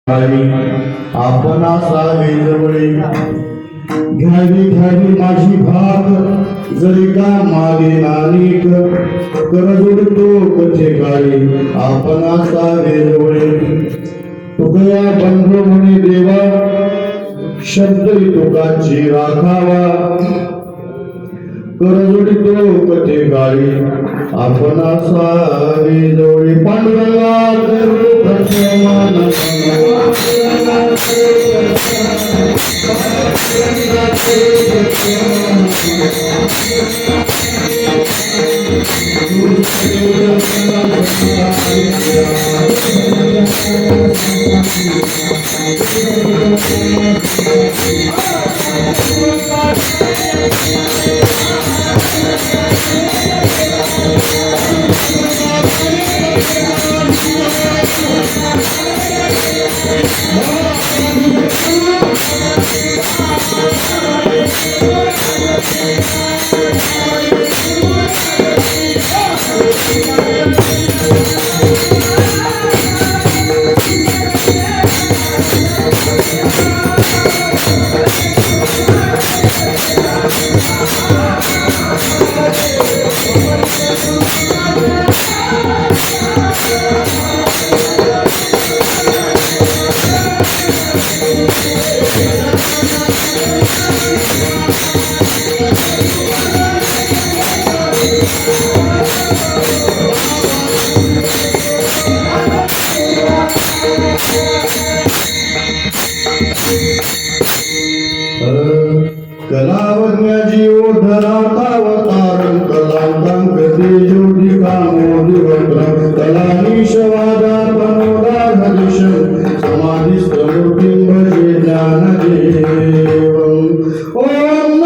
आपण असावे जवळे घ्यावी घ्यावी माझी भाग जरी का मागे नानिक कर जोडतो कथे काळी आपण असावे जवळे तुकया बंधू म्हणे देवा शब्द तुकाची राखावा कर जोडतो कथे काळी आपण असावे जवळे पांडुरंगा कलावज्ञ जीव धरावतारण कलांतांक तेजोधी कामोदिवक्र कलानीशवादा पनोदा हरिश समाधिस्थ मूर्तिं भजे ज्ञानदेवं ओम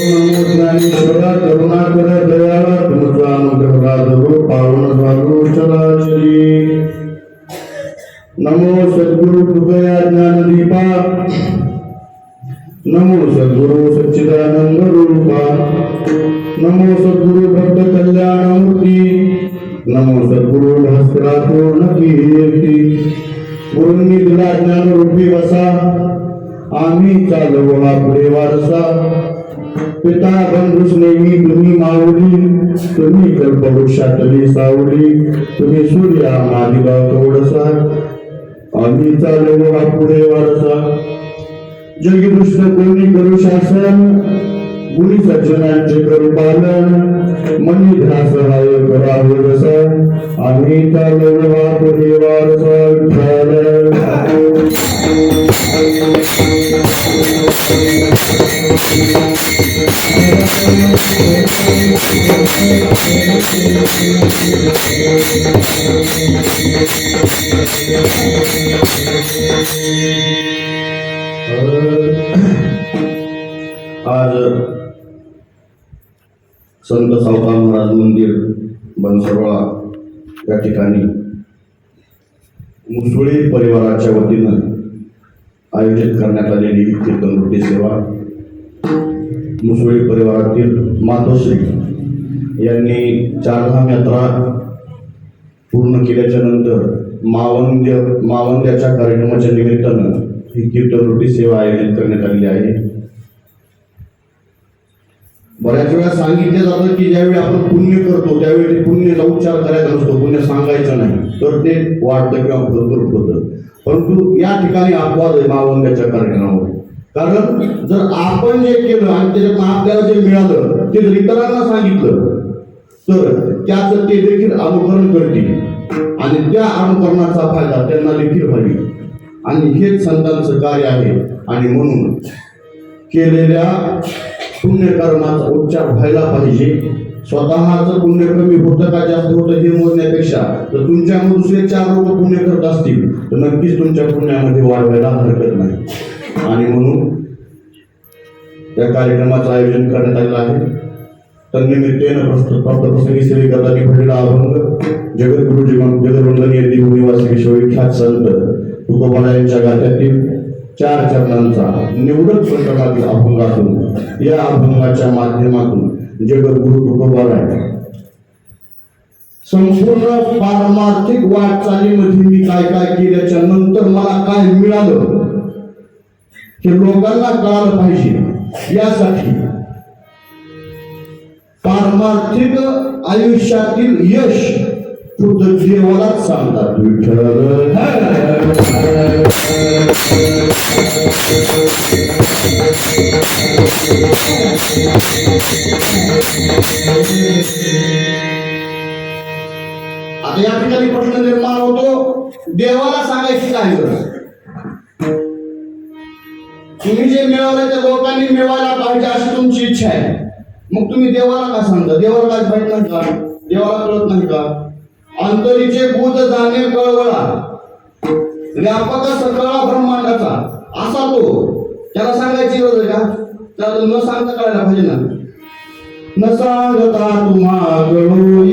नमो ज्ञानेश्वर करुणाकर दयाळा तुमचा अनुग्रह धरू पावन भागू चराचरी नमो सद्गुरु तुकया ज्ञानदीपा नमो सद्गुरु सच्चिदानंद रूपा नमो सद्गुरु भक्त कल्याणमूर्ती नमो सद्गुरु भास्करा पूर्ण कीर्ती गुरूंनी दिला ज्ञान रूपी वसा आम्ही चालवू हा पुढे वारसा पिता बंधुस नेमी तुम्ही माऊली तुम्ही कल्पवृक्षातली सावली तुम्ही सूर्या मादिगा थोडसा आम्ही चालवू हा पुढे वारसा जगी दुष्ट कोणी करू शासन गुणी सज्जनांचे करू पालन मनी ध्यासहाय करावे जसा आम्ही चालवू हा पुढे वारसा आज संत सावकार महाराज मंदिर बनसरोळा या ठिकाणी मुसळी परिवाराच्या वतीनं आयोजित करण्यात आलेली कीर्तनवृत्ती सेवा मुसळी परिवारातील मातोश्री यांनी चारधाम यात्रा पूर्ण केल्याच्या नंतर मावंद्याच्या कार्यक्रमाच्या निमित्तानं ही कीर्तनवृत्ती सेवा आयोजित करण्यात आलेली आहे। बऱ्याच वेळा सांगितलं जातं की ज्यावेळी आपण पुण्य करतो त्यावेळी ते पुण्याचा उच्चार करायचा नसतो, पुण्य सांगायचं नाही, तर ते वाढतं किंवा भरपूर होतं. परंतु या ठिकाणी अपवाद आहे मावंद्याच्या कार्यक्रमावर. कारण जर आपण जे केलं आणि त्याच्यातून आपल्याला जे मिळालं ते जर इतरांना सांगितलं तर त्याचं ते देखील अनुकरण करतील आणि त्या अनुकरणाचा फायदा त्यांना देखील व्हावी. आणि हेच संतांचं कार्य आहे. आणि म्हणून केलेल्या पुण्यकर्माचा उच्चार व्हायला पाहिजे. स्वतःचं पुण्य कमी होतं का जास्त होतं हे मोजण्यापेक्षा जर तुमच्यामध्ये दुसरे 4 लोक पुण्य करत असतील तर नक्कीच तुमच्या पुण्यामध्ये वाढ व्हायला हरकत नाही. आणि म्हणून या कार्यक्रमाचं आयोजन करण्यात आलेलं आहे. तन्निमित्तेनं प्रसंगी श्री गदानी भटलेला अभंग जगद्गुरु जगदवंदनीय देव निवासी विश्वविख्यात संत तुकोबा यांच्या गाथ्यातील 4 चरणांचा निवडक प्रकरणातील अभंगातून या अभंगाच्या माध्यमातून जगद्गुरु तुकोबाराय संपूर्ण पारमार्थिक वाटचालीमध्ये मी काय काय केल्याच्या नंतर मला काय मिळालं हे लोकांना कळालं पाहिजे. यासाठी पारमार्थिक आयुष्यातील यश खुद्द देवालाच सांगतात. विठ्ठल आता या ठिकाणी प्रश्न निर्माण होतो, देवाला सांगायची काय गरज? तुम्ही जे मिळवलं ते लोकांनी मिळवायला पाहिजे अशी तुमची इच्छा आहे, मग तुम्ही देवाला का सांगता? देवाला काय माहित नाही का? देवाला कळत नाही का? अंतरीचे बुध जाणे कळवळा व्यापक सकळा ब्रह्मांडाचा असा तो, त्याला सांगायची गरज आहे का? त्याला न सांगता कळायला पाहिजे ना. न सांगता तुम्हा कळू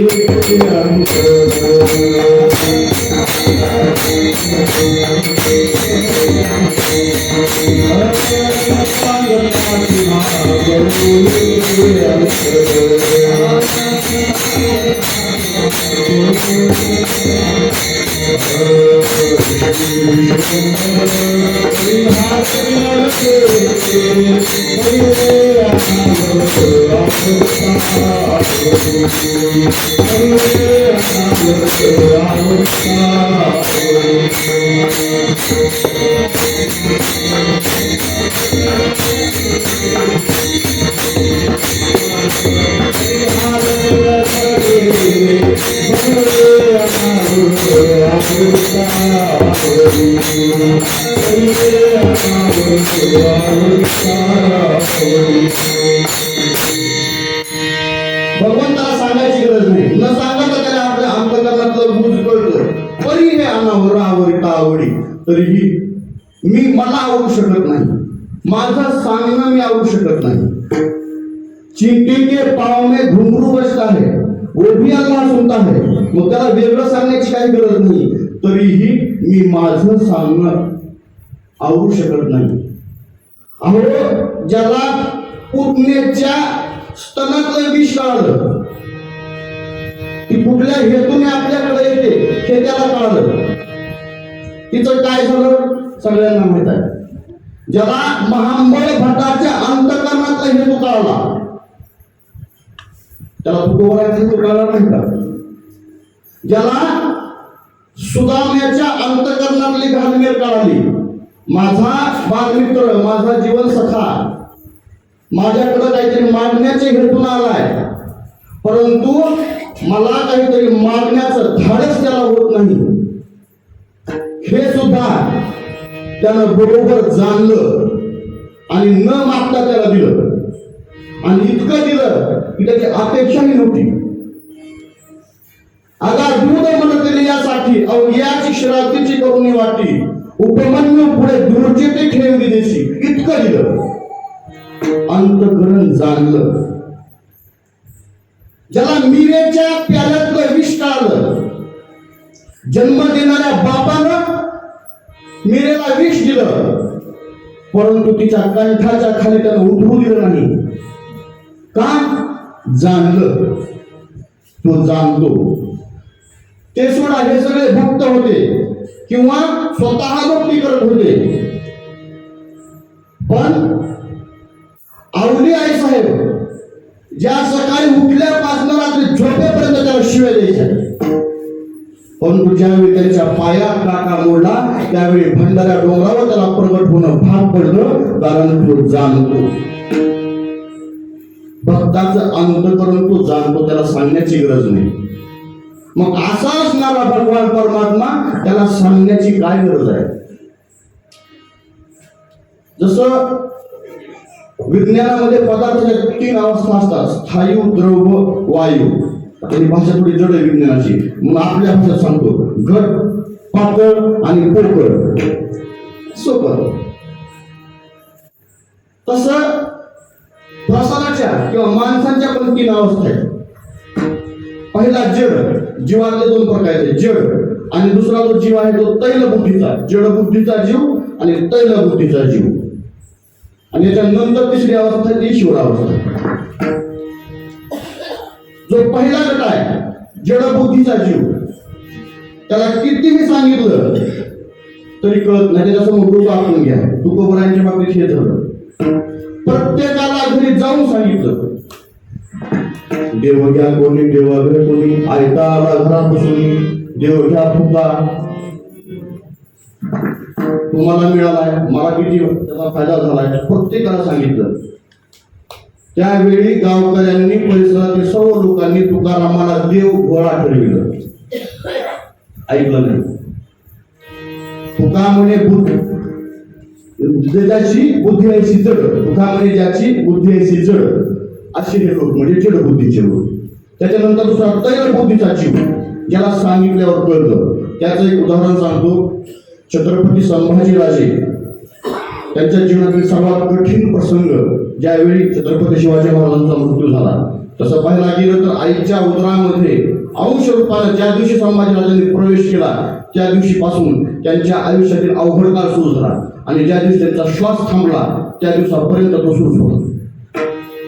भगवंताला सांगायची गरज नाही. न सांगता त्याला आपल्या अंतकरणातलं गुज कळतं. तरी हे अनावर आवडता आवडी तरीही मला आवडू शकत नाही, माझं सांगणं मी आवडू शकत नाही. चिंटी के पाव में घुंगरू बसता है वो भी अल्लाह सुनता है. मग त्याला वेगळं सांगण्याची काही गरज नाही, तरीही मी माझं सांगणं आवडू शकत नाही. अहो, ज्याला पुतण्याच्या स्तनातलं विष कळालं, ती कुठल्या हेतूने आपल्याकडे येते हे त्याला कळालं, तिचं काय झालं सगळ्यांना माहित आहे. ज्याला महांबळ भटाच्या अंतकरणातला हेतू कळाला त्याला तुकोबाराचा हेतू कळला नाही का? ज्याला सुदाम्याच्या अंतकरणातली घालमेल कळाली, माझा बालमित्र माझा जीवन सखा माझ्याकडे काहीतरी मागण्याचे हेतून आलाय, परंतु मला काहीतरी मागण्याचं धाडस त्याला होत नाही, हे सुद्धा त्यानं बरोबर जाणलं आणि न मागता त्याला दिलं. आणि इतकं दिलं की त्याची अपेक्षाही नव्हती. अगा दूध म्हणत यासाठी अवघ्याची श्राद्धीची करून वाटी उपमन्यू पुढे दुर्चेते ठेवली देशी. इतकं दिलं, अंतकरण जाणलं. ज्याला मिरेच्या प्याल्यातलं विष कळालं, जन्म देणाऱ्या बापानं मिरेला विष दिलं, परंतु तिच्या कंठाच्या खाली त्यानं उतरू दिलं नाही. का? जाणलं. तो जाणतो. ते सोडा, हे सगळे भक्त होते किंवा स्वतः भक्ती करत होते, पण आवली आई साहेब ज्या सकाळी उठल्यापासून रात्री झोपेपर्यंत त्याला शिव्या द्यायच्या. परंतु ज्यावेळी त्यांच्या पायात काटा मोडला त्यावेळी भंडाऱ्या डोंगरावर त्याला प्रगट होणं भाग पडलं, कारण तो जाणतो. भक्ताचं अंतःकरण तो जाणतो, त्याला सांगण्याची गरज नाही. मग असा असणारा भगवान परमात्मा, त्याला सांगण्याची काय गरज आहे? जसं विज्ञानामध्ये पदार्थाच्या 3 अवस्था असतात, स्थायू, द्रव, वायू. आता ही भाषा थोडी जड आहे विज्ञानाची, मग आपल्या भाषेत सांगतो, घट, पातळ आणि पोकळ. सोपं. तसं प्रसादाच्या किंवा माणसांच्या पण 3 अवस्था आहेत. पहिला जड, जीवातले 2 प्रकार आहेत, जड. आणि दुसरा जो जीव आहे तो तैल बुद्धीचा, जड बुद्धीचा जीव आणि तैल बुद्धीचा जीव. आणि याच्यानंतर तिसरी अवस्था ती ईश्वरावस्था. जो पहिला गट आहे जड बुद्धीचा जीव, त्याला कितीही सांगितलं तरी कळत नाही. त्याच्यासमोर डोकं आपण घ्या. तुकोबरायांच्या बाबतीत हे झालं. प्रत्येकाला घरी जाऊन सांगितलं, देव घ्या कोणी, देवाघर कोणी, आयता आला घरात बसून, देव घ्या फुका, तुम्हाला मिळालाय, मला किती त्याचा फायदा झालाय, प्रत्येकाला सांगितलं. त्यावेळी गावकऱ्यांनी, परिसरातील सर्व लोकांनी तुकारामाला देव गोळा ठरविलं. ऐकलं नाही. तुका म्हणे ज्याची बुद्धी ऐशी जड, तुका म्हणे ज्याची बुद्धी ऐशी जड, असे हे लोक म्हणजे जड बुद्धीचे लोक. त्याच्यानंतर दुसरा तैल बुद्धीचा जीव, ज्याला सांगितल्यावर कळतं. त्याचं एक उदाहरण सांगतो. छत्रपती संभाजीराजे त्यांच्या जीवनातील सर्वात कठीण प्रसंग, ज्यावेळी छत्रपती शिवाजी महाराजांचा मृत्यू झाला. तसं पाहायला गेलं तर आईच्या उदरामध्ये अंश रूपाने ज्या दिवशी संभाजीराजांनी प्रवेश केला त्या दिवशीपासून त्यांच्या आयुष्यातील अवघड काळ सुरू झाला. आणि ज्या दिवशी त्यांचा श्वास थांबला त्या दिवसापर्यंत तो सुरू होता.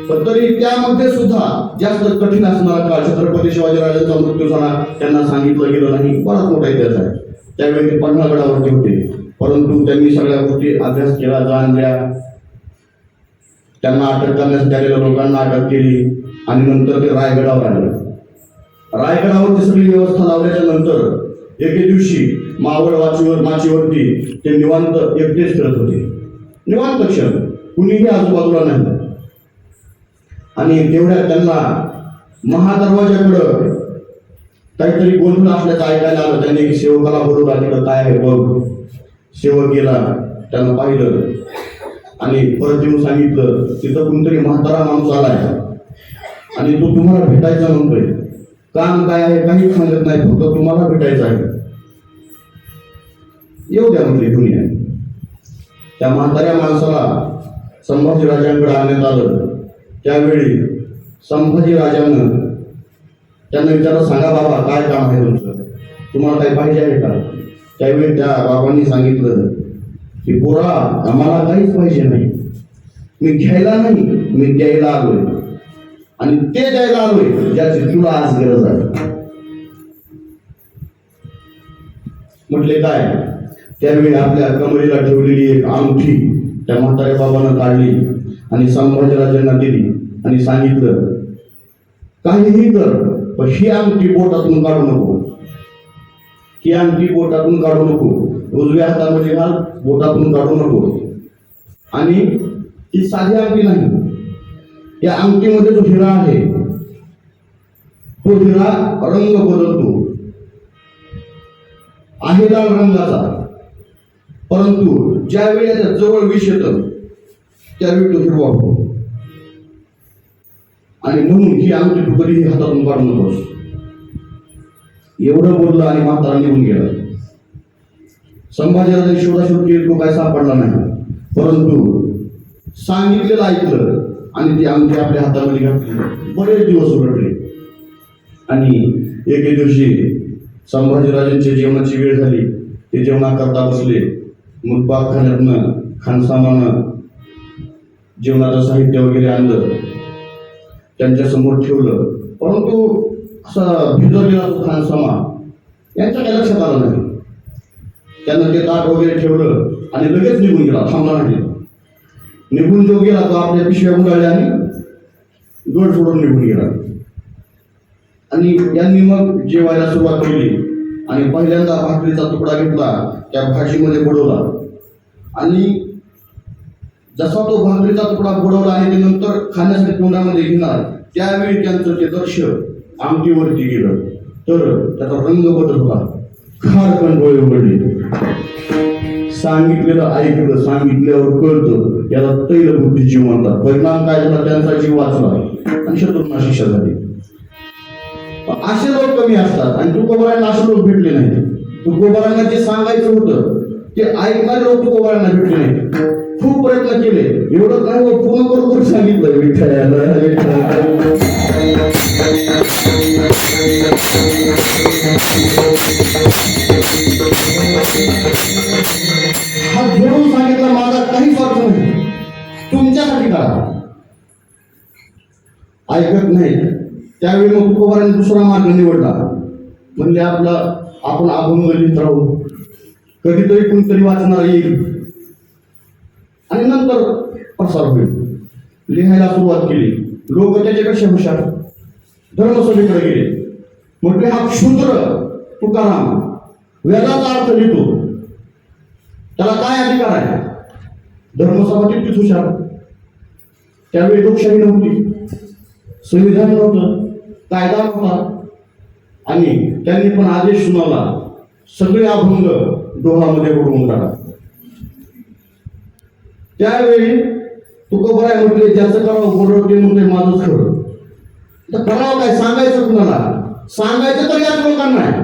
पण तरी त्यामध्ये सुद्धा जास्त कठीण असणारा काळ, छत्रपती शिवाजीराजांचा मृत्यू झाला, त्यांना सांगितलं गेलं नाही. बराच मोठा इतिहास आहे. त्यावेळी ते पन्हाळगडावरती होते, परंतु त्यांनी सगळ्या गोष्टी अभ्यास केला, जाणल्या. त्यांना अटक करण्यास आलेल्या लोकांना अटक केली आणि नंतर ते रायगडावर आले. रायगडावरती सगळी व्यवस्था लावल्याच्या नंतर एके दिवशी मावळ माचीवरती ते निवांत एकटेच फिरत होते. निवांत क्षण, कुणीही आजूबाजूला नाही. आणि तेवढ्यात त्यांना महादरवाजाकडं काहीतरी गोंधळ असल्याचं ऐकायला आलं. त्यांनी एक सेवकाला बोलवला, तिकडं काय आहे बघ. सेवक गेला, त्यांना पाहिलं आणि परत येऊन सांगितलं, तिथं कोणतरी म्हातारा माणूस आलाय आणि तो तुम्हाला भेटायचा म्हणतोय. काम काय आहे काही सांगत नाही, फक्त तुम्हाला भेटायचं आहे. येऊ द्या म्हणजे दुनिया. त्या म्हाताऱ्या माणसाला संभाजीराजांकडे आणण्यात आलं. त्यावेळी संभाजीराजानं त्यांना विचारलं, सांगा बाबा काय काम आहे तुमचं, तुम्हाला काही पाहिजे आहे का? त्यावेळी त्या बाबांनी सांगितलं की पोरा, आम्हाला काहीच पाहिजे नाही, मी घ्यायला नाही, मी द्यायला आलोय. आणि ते द्यायला आलोय ज्याची तुला आज गरज आहे. म्हटले काय? त्यावेळी आपल्या कमरेला ठेवलेली एक अंगठी त्या म्हाताऱ्या बाबांना काढली आणि संभाजीराजांना दिली आणि सांगितलं, काहीही कर पण ही अंगठी बोटातून काढू नको. ही अंगठी बोटातून काढू नको, उजव्या हातामध्ये घाल, बोटातून काढू नको. आणि ही साधी अंगठी नाही, या अंगठीमध्ये जो हिरा आहे तो हिरा रंग बदलतो, आहे लाल रंगाचा. परंतु ज्यावेळी त्याच्या जवळ विष येतं त्यावेळी तो हिरवा होतो. आणि म्हणून ही अंगठी तू कधीही हातातून काढू नकोस. एवढं बोललं आणि म्हातारा निघून गेला. संभाजीराजांनी शोधाशोध केली, तो काय सापडला नाही. परंतु सांगितलेलं ऐकलं आणि ती अंगठी आपल्या हातामध्ये घातली. बरेच दिवस उलटले आणि एके दिवशी संभाजीराजांची जेवणाची वेळ झाली. ते जेवणाकरता बसले. मग पाकखान्यातनं खानसामानं जेवणाचं साहित्य वगैरे आणलं, त्यांच्या समोर ठेवलं. परंतु असा भिजवलेला तो खानसामा यांच्या काही लक्षात आलं नाही. त्यांना ते ताट वगैरे ठेवलं आणि लगेच निघून गेला, थांबला नाही. निघून जो गेला तो आपल्या पिशव्या गुंडाळल्या आणि गड सोडून निघून गेला. आणि यांनी मग जेवायला सुरुवात केली आणि पहिल्यांदा भाकरीचा तुकडा घेतला, त्या भाजीमध्ये बुडवला आणि जसा तो भाकरीचा तुकडा बुडवला आणि ते नंतर खाण्यासाठी तोंडामध्ये घेणार त्यावेळी त्यांचं ते दर्श आमटीवरती गेलं. तर त्याचा रंग बदल होता, खारकन डोळे उघडले. सांगितलेलं ऐकलं, सांगितल्यावर कळतं, याला तैलबुद्धीची म्हणतात. परिणाम काय झाला, त्यांचा जीव वाचला आणि शत्रूंना शिक्षा झाली. असे लोक कमी असतात आणि तुकोबारांना असे लोक भेटले नाही. तुकोबारांना जे सांगायचं होतं ते ऐकणारे लोक तुकोबारांना भेटले नाही. खूप प्रयत्न केले, एवढं काय पूर्ण करून सांगितलं विठ्ठलाला हात जोडून सांगितलं, माझा काहीच अर्थ नाही, तुमच्यासाठी करा. ऐकत नाही. त्यावेळी मग तुकोबारांनी दुसरा मार्ग निवडला. म्हणजे आपण अभंग लिहित राहू, कधीतरी कोणतरी वाचणार येईल आणि नंतर प्रसार होईल. लिहायला सुरुवात केली. लोक त्याच्यापेक्षा हुशार धर्मसभेकडे गेले. म्हटले हा क्षुद्र तुकाराम वेदाचा अर्थ लिहितो, त्याला काय अधिकार आहे? धर्मसभा तितकीच हुशार. त्यावेळी लोकशाही नव्हती, संविधान नव्हतं, कायदा नव्हता आणि त्यांनी पण आदेश सुनावला, सगळे अभंग डोहामध्ये बुडवून टाका. त्यावेळी तुकोबाराय म्हटले, ज्याचं करावं बोलवं ते म्हणते माझंच खरं. तर करावं काय, सांगायचं कुणाला? सांगायचं तर याच लोकांना आहे,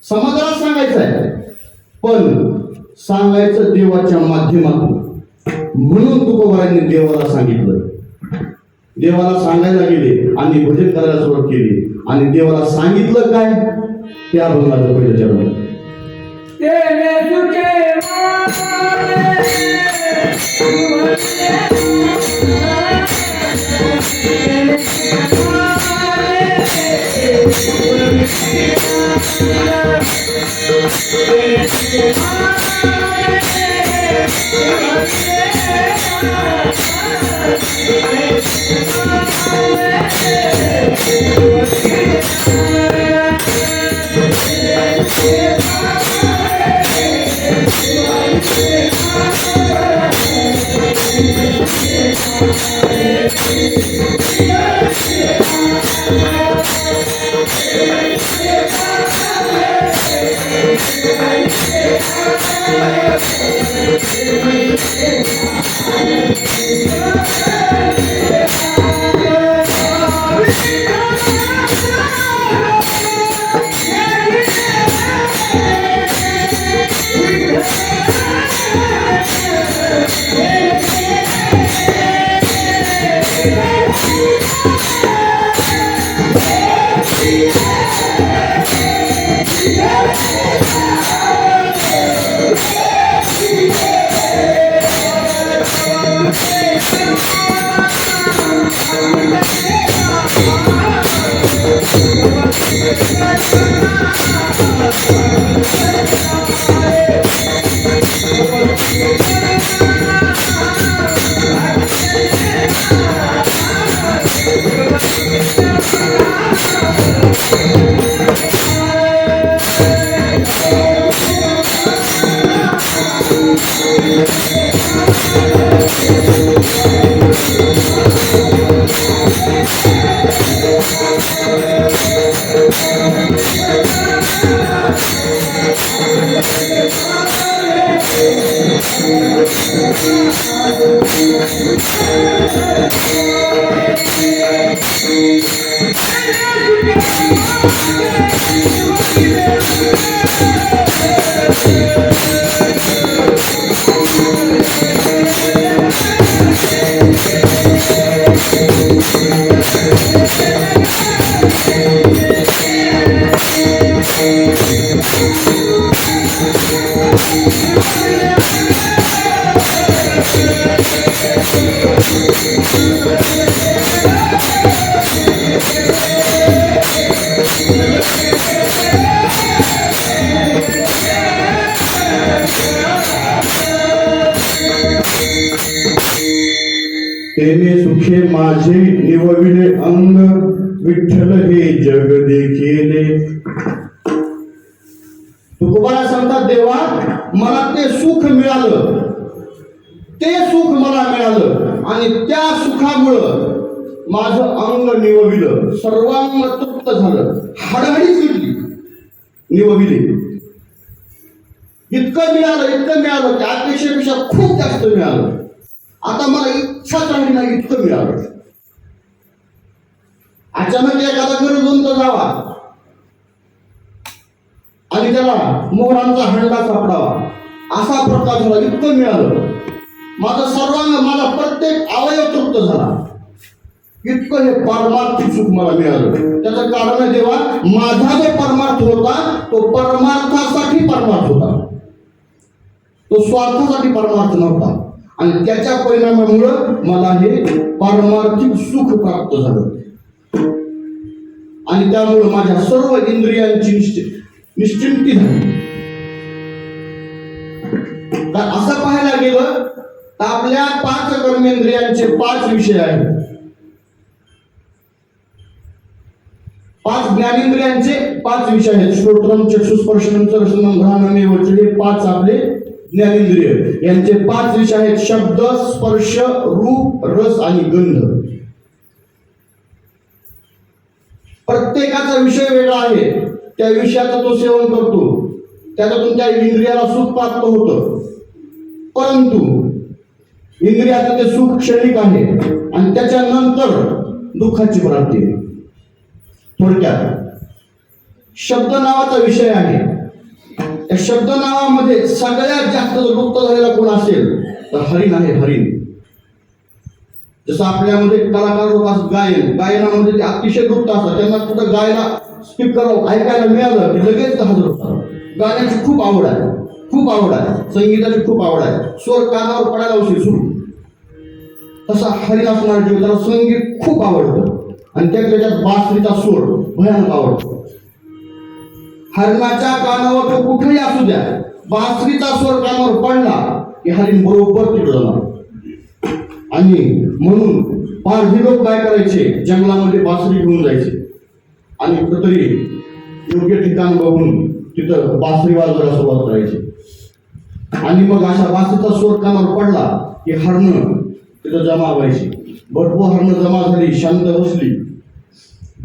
समाजाला सांगायचं आहे, पण सांगायचं देवाच्या माध्यमातून. म्हणून तुकोबारायांनी देवाला सांगितलं. देवाला सांगायला गेले आणि भजन करायला सुरुवात केली आणि देवाला सांगितलं काय, ते अभंगाचं पहिलं चरण. तेने सुखे माझे निवविले अंग, विठ्ठल हे जग देखिले. तुकोबाला सांगतात, देवा मला ते सुख मिळालं, ते सुख मला मिळालं आणि त्या सुखामुळं माझं अंग निवविलं, सर्वांग तृप्त झालं, हाडहाडी सुटली, निवविले. इतकं मिळालं की अपेक्षेपेक्षा खूप जास्त मिळालं. आता मला इच्छाच राहिली नाही, इतकं मिळालं. अचानक एखादा गरजवंत जावा आणि त्याला मोहरांचा हंडा सापडावा, असा प्रकार झाला. इतकं मिळालं, माझा सर्वांग, माझा प्रत्येक अवयव तृप्त झाला. इतकं हे परमार्थिक सुख मला मिळालं. त्याचं कारण आहे, देवा माझा जो परमार्थ होता तो परमार्थासाठी परमार्थ होता, तो स्वार्थासाठी परमार्थ नव्हता. आणि त्याच्या परिणामामुळं मला हे पारमार्थिक सुख प्राप्त झालं. आणि त्यामुळे माझ्या सर्व इंद्रियांची निश्चिंती झाली. तर असं पाहायला गेलं तर आपल्या 5 कर्मेंद्रियांचे 5 विषय आहेत. 5 ज्ञानेंद्रियांचे 5 विषय आहेत. श्रोत्रम, चक्षुस्पर्शनम, रसनम, घ्राणम, हे 5 आपले ज्ञानेंद्रिय. यांचे 5 विषय आहेत: शब्द, स्पर्श, रूप, रस आणि गंध. प्रत्येकाचा विषय वेगळा आहे. त्या विषयाचं तो सेवन करतो, त्याच्यातून त्या इंद्रियाला सुख प्राप्त होतं. परंतु इंद्रियाचं ते सुख क्षणिक आहे आणि त्याच्यानंतर दुःखाची प्राप्ती आहे. थोडक्यात शब्द नावाचा विषय आहे. त्या शब्द नावामध्ये सगळ्यात जास्त गुप्त झालेला कोण असेल तर हरिण आहे. हरिण. जसं आपल्यामध्ये कलाकार लोक असतात, गायनामध्ये ते अतिशय गुप्त असतात. त्यांना कुठं गायला स्पीकर ऐकायला मिळालं की लगेच हजर होतात. गाण्याची खूप आवड आहे, खूप आवड आहे. संगीताची खूप आवड आहे. स्वर कानावर पडायला उशीर सुरू. तसा हरिण असणारा जीव, त्याला संगीत खूप आवडतं आणि त्याच्यात बासरीचा स्वर भयानक आवडतो. हरणाच्या कानावर तो कुठेही असू द्या, बासरीचा स्वर कानावर पडला की हरिण बरोबर तिकडे जाणार. आणि म्हणून पारधी लोक काय करायचे, जंगलामध्ये बासरी घेऊन जायचे आणि कुठेतरी योग्य ठिकाण बघून तिथं बासरी वाजवायला सुरुवात करायची. आणि मग अशा बासरीचा स्वर कानावर पडला की हरणं तिथं जमा व्हायची. भरपूर हरणं जमा झाली, शांत बसली,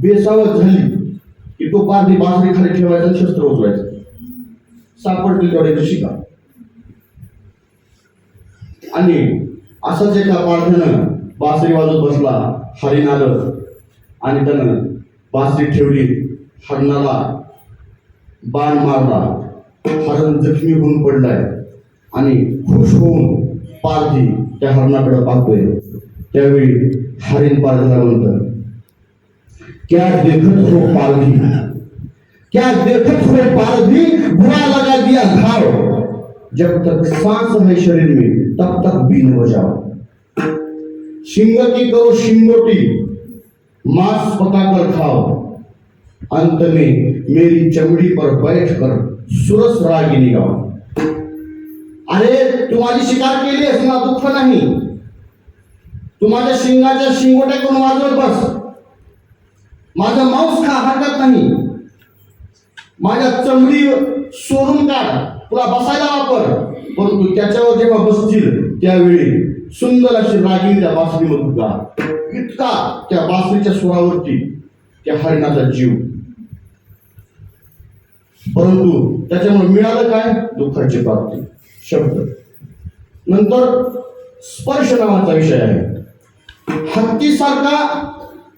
बेसावत झाली की तो पारधी बासरी खाली ठेवायचा आणि शस्त्र उचलायचं. सापडतील तेवढे शिका. आणि असंच एका पारध्यानं बासरी वाजवत बसला. हरिण आलं आणि त्यानं बासरी ठेवली, हरणाला बाण मारला. हरण जखमी होऊन पडलाय आणि खुश होऊन पारधी त्या हरणाकडे पाहतोय. त्यावेळी हरिण पारध्याला म्हणतं, क्या देखत हो पारधी, क्या देखत हो पारधी, बुरा लगा दिया घाव, जब तक सांस है शरीर में तब तक बीन बजाओ. शिंग की करो शिंगोटी, मांस पकाकर खाओ, अंत में मेरी चमड़ी पर बैठ कर सुरस रागिनी गाओ. अरे तू माझी शिकार केली आहेस, मला दुःख नाही. तू माझ्या शिंगाच्या शिंगोट्या करून वाजवत बस, माझा मांस खा, हरकत नाही. माझ्या चमडी सोडून काढ, तुला बसायला वापर. परंतु त्याच्यावर जेव्हा बसतील त्यावेळी सुंदर अशी रागिनी त्या बासरीमधून गा. इतका त्या बासरीच्या स्वरावरती त्या हरिणाचा जीव. परंतु त्याच्यामुळे मिळालं काय, दुःखाची प्राप्ती. शब्द. नंतर स्पर्श नावाचा विषय आहे. हत्तीसारखा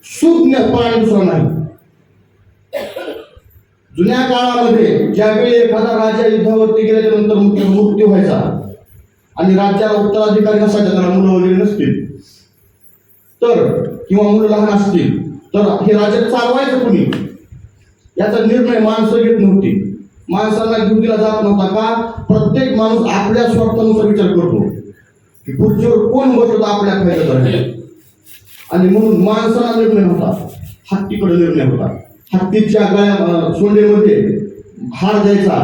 सुज्ञ प्राणी दुसरा नाही. जुन्या काळामध्ये ज्यावेळी एखादा राजा युद्धावरती गेल्याच्या नंतर मृत्यू व्हायचा आणि राज्याला उत्तराधिकारी नसायचा, त्याला मुलं वगैरे नसतील तर, किंवा मुलं लहान असतील तर हे राज्य चालवायचं कुणी, याचा निर्णय माणसं घेत नव्हती. माणसांना घेऊन दिला जात नव्हता. का? प्रत्येक माणूस आपल्या स्वार्थानुसार विचार करतो की खुर्चीवर कोण बसतो आपल्या फायद्यात राहील. आणि म्हणून माणसाला निर्णय होता, हत्तीकडे निर्णय होता. हत्तीच्या गळ्या सोंडेमध्ये हार द्यायचा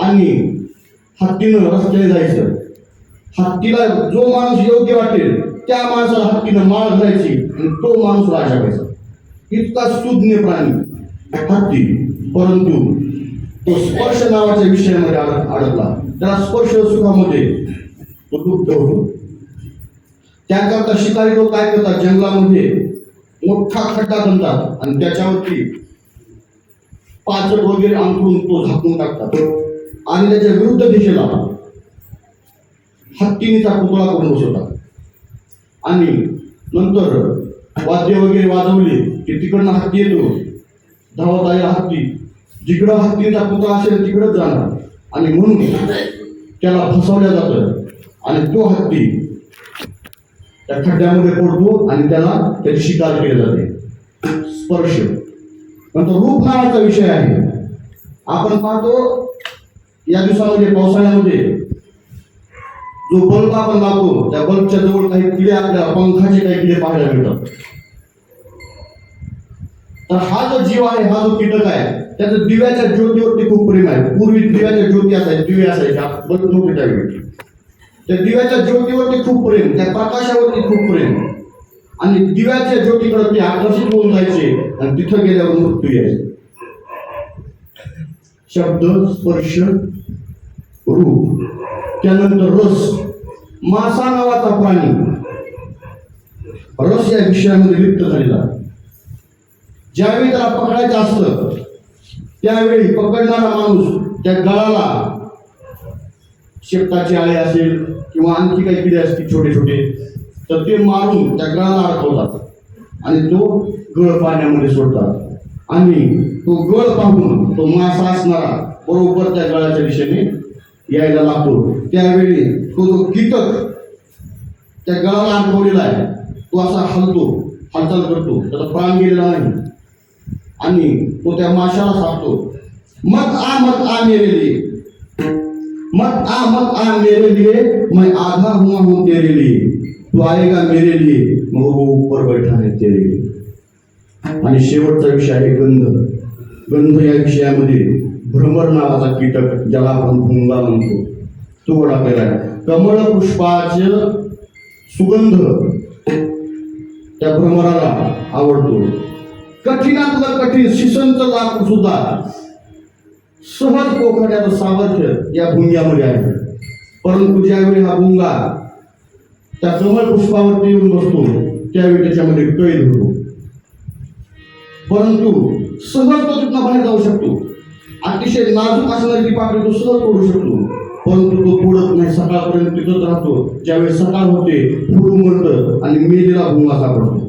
आणि हत्तीनं रस्त्याने जायचं. हत्तीला जो माणूस योग्य वाटेल त्या माणसाला हत्तीनं माळ घालायची आणि तो माणूस राजा व्हायचा. इतका सुज्ञ प्राणी हत्ती. परंतु तो स्पर्श नावाच्या विषयामध्ये अडकला. त्याला स्पर्श सुखामध्ये तो दुःख होतो. त्याकरता शिकारी लोक काय करतात, जंगलामध्ये मोठा खड्डा बनतात आणि त्याच्यावरती पाचट वगैरे अंथरून तो झाकून टाकतात आणि त्याच्या विरुद्ध दिशेला हत्तीचा पुतळा करून बसवतात. आणि नंतर वाद्य वगैरे वाजवले की तिकडनं हत्ती येतो, धावत आलेला हत्ती जिकडं हत्तीचा पुतळा असेल तिकडंच जाणार आणि म्हणून त्याला फसवल्या जातं आणि तो हत्ती त्या खड्ड्यामध्ये पडतो आणि त्याला त्याची शिकार केली जाते. स्पर्श. नंतर रूप नावाचा विषय आहे. आपण पाहतो या दिवसामध्ये पावसाळ्यामध्ये जो बल्ब आपण लावतो त्या बल्बच्या जवळ काही किडे, आपल्या पंखाचे काही किडे पाहायला मिळतात. तर हा जो जीव आहे, हा जो कीटक आहे, त्याचं दिव्याच्या ज्योतीवरती खूप प्रेम आहे. पूर्वी दिव्याच्या ज्योती असायच्या, दिवे असायच्या, बल्ब नव्हते त्यावेळी. त्या दिव्याच्या ज्योतीवरती खूप प्रेम, त्या प्रकाशावरती खूप प्रेम आणि दिव्याच्या ज्योतीकडे ते आकर्षित होऊन जायचे आणि तिथं गेल्यावर मृत्यू यायचे. शब्द, स्पर्श, रूप. त्यानंतर रस. मासा नावाचा प्राणी रस या विषयामध्ये लिप्त झालेला. ज्यावेळी त्याला पकडायचं असतं त्यावेळी पकडणारा माणूस त्या गळाला शेपटाचे आळे असेल किंवा आणखी काही किडे असतील छोटे छोटे, तर ते मारून त्या गळाला अडकवतात आणि तो गळ पाण्यामध्ये सोडतात आणि तो गळ पाहून तो मासा असणारा बरोबर त्या गळाच्या दिशेने यायला लागतो. त्यावेळी तो जो कीटक त्या गळाला अडकवलेला आहे तो असा हलतो, हालचाल करतो, त्याचा प्राण गेलेला नाही आणि तो त्या माशाला सांगतो, मत आ मेरे लिए, मत आ मेरे लिए, मैं आधा हुआ हूं तेरे लिए, तू आएगा मेरे लिए, मग वो ऊपर बैठा है तेरे लिए. आणि शेवटचा विषय आहे गंध. गंध या विषयामध्ये भ्रमर नावाचा कीटक, ज्याला आपण भुंगा म्हणतो, तो ओळखलेला आहे. कमळ पुष्पाचे सुगंध त्या भ्रमराला आवडतो. कठीणातलं कठीण शिसनचं लाकूड सुद्धा सहज पोखण्याचं सामर्थ्य या भुंग्यामध्ये आहे. परंतु ज्यावेळी हा भुंगा त्या कमळ पुष्पावरती येऊन बसतो त्यावेळी त्याच्यामध्ये कैद होतो. परंतु सहज तो तिथनं बाहेर जाऊ शकतो. अतिशय नाजूक असणारी ती पाकळी तो सहज तोडू शकतो, परंतु तो तोडत नाही. सकाळपर्यंत तिथंच राहतो. ज्यावेळी सकाळ होते फुडून मरतं आणि मेलेला भुंगा सापडतो.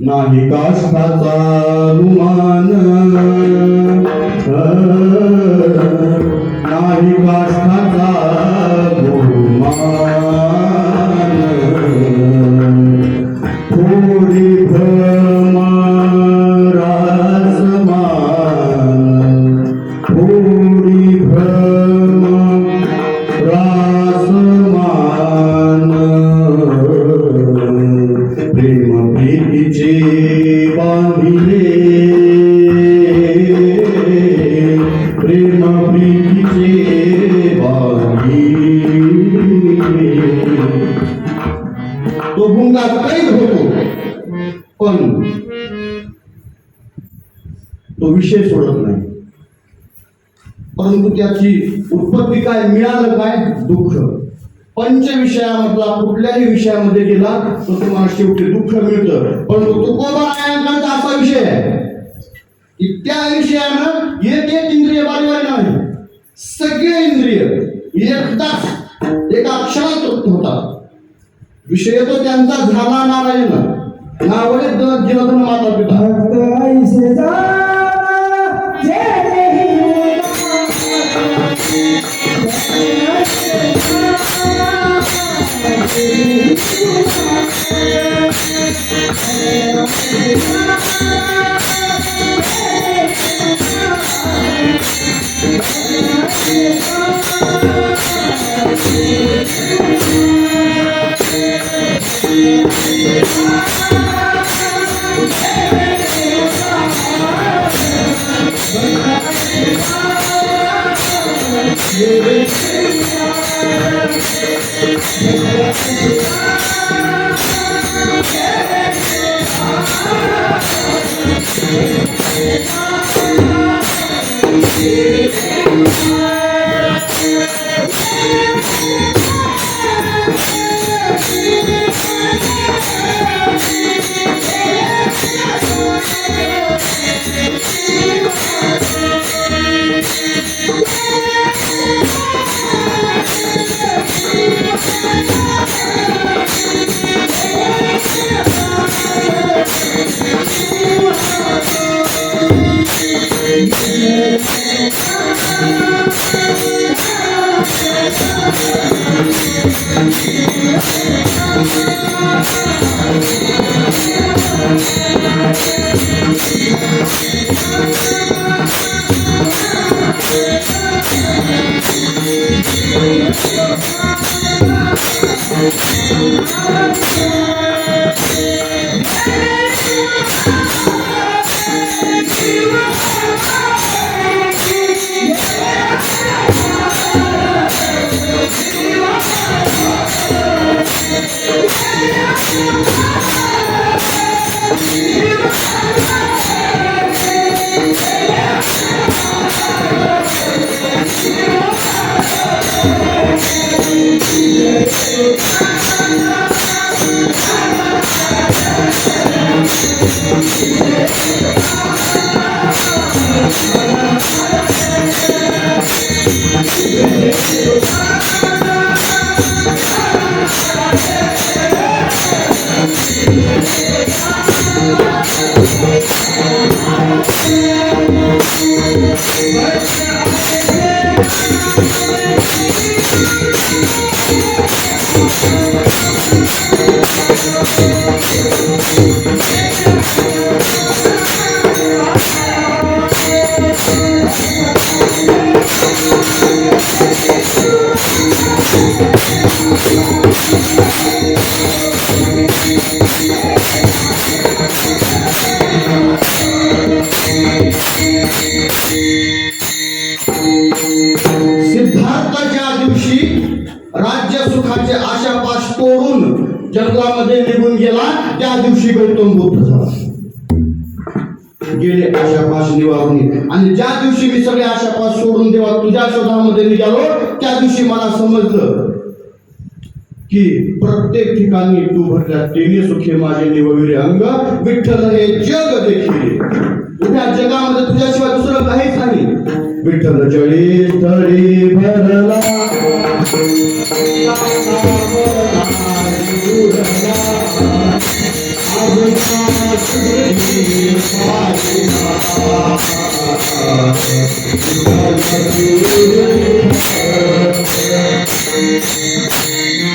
नाही काष्ठाचा रुमान, नाही काष्ठाचा रुमान, थोडी भ्रमरासमान, थोडी भ्रमरासमान, प्रेम प्रीतीचे बांधिले, प्रेम प्रीतीचे बांधिले. तो भुंगा कैद होतो पण तो विषय सोडत नाही. परंतु त्याची उत्पत्ती काय, मिळालं काय, दुःख. पंचविषयामधला कुठल्याही विषयामध्ये गेला तर तुम्हाला शेवटी दुःख मिळतं. परंतु तुकोबारायांचा असा विषय आहे की त्या विषयानं एक एक इंद्रिय बारी नाही, सगळे इंद्रिय एकदाच एका क्षणात तृप्त होतात. विषय तो त्यांचा झाला नारायण, नावडे जिनातून माता पिता. Thank you. सिद्धार्थाच्या दिवशी राज्य सुखाचे आशापाश तोडून जंगलामध्ये निघून गेला, त्या दिवशी गौतम बुद्ध झाला. गेले आशापाश निवारून, आणि ज्या दिवशी मी सगळे आशापाश सोडून देवा तुझ्या शोधामध्ये निघालो, त्या दिवशी मला समजलं की प्रत्येक ठिकाणी तू भरल्या तेने सुखे माझे निवविरे अंग, विठ्ठल हे जग देखील. तुझ्या जगामध्ये तुझ्याशिवाय दुसरं काहीच नाही. विठ्ठल जळी तळी भरला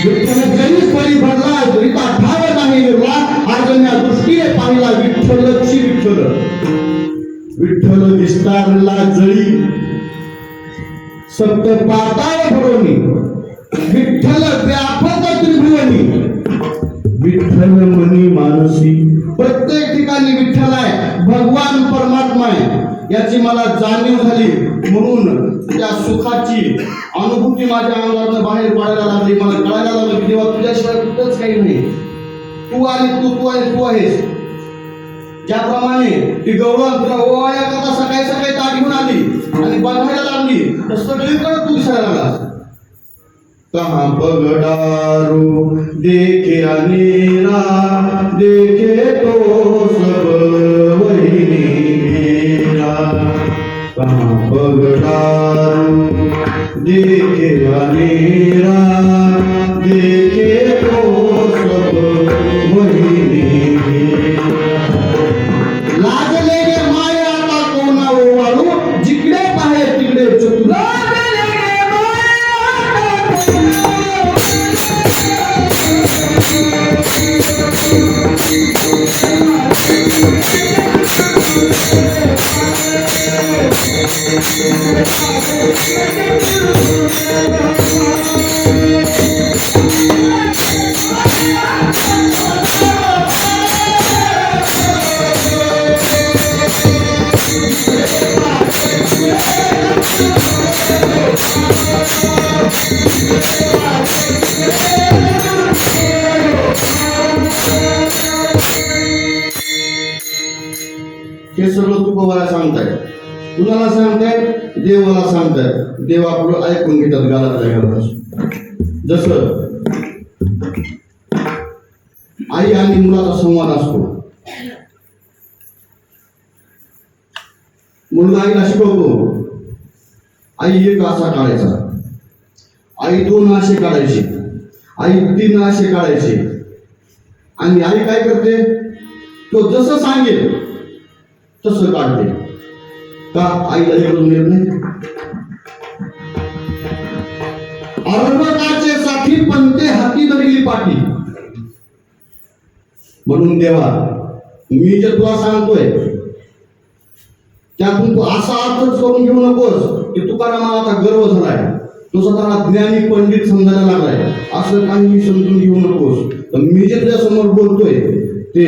विठ्ठल जळीच तळी भरला तरी का ठाव नाही निर्ला, अर्जन्या दृष्टीने पाहिला विठ्ठलची विठ्ठल. विठ्ठल विस्तारला जळी सप्त पाताळ भरोनी, विठ्ठल व्यापक त्रिभुवनी. विठ्ठल मनी मानसी, प्रत्येक ठिकाणी विठ्ठल आहे, भगवान परमात्मा आहे, याची मला जाणीव झाली. म्हणून त्या सुखाची अनुभूती माझ्या अंगातून बाहेर पडायला लागली. मला कळायला लागलं की देवा तुझ्याशिवाय कुठंच काही नाही. तू आणि तू आणि तू आहेस. ज्याप्रमाणे ती गौरव तुला ओवाळ्या करता सकाळी सकाळी ताट घेऊन आली आणि बघायला लागली, तर सगळीकडे तू दिसायला लागलास. कहाँ पगडारू देखे अनेरा, देखे तो सब वही मेरा. कहाँ पगडारू देखे अनेरा, देखे तो सब वही मेरा. लागलेले माय आता कोणा ओवाळू, जिकडे पाहे तिकडे चतुर. हे सगळं तू तुकोबाला सांगताय, कुणाला सांगताय? देवाला सांगताय. देव आपलं ऐकून घेतात गालातल्या गालात. जसं आई आणि मुलाचा संवाद असतो. मुलगा आईला शिकवतो, आई एक आशा काढायचा, आई 2 आशे काढायचे, आई 3 आशे काढायचे. आणि आई काय करते? तो जसं सांगेल तसं काढते. का? आईला इकडून येत नाही. अर्भकाचे साठी पंते हाती धरली पाठी. म्हणून देवा, मी जे तुला सांगतोय त्यातून तू असा अर्थच करून घेऊ नकोस की तुकारामाला आता गर्व झालाय, तो स्वतःला ज्ञानी पंडित समजायला लागलाय, असं काही समजून घेऊ नकोस. तर मी जे तुझ्या समोर बोलतोय ते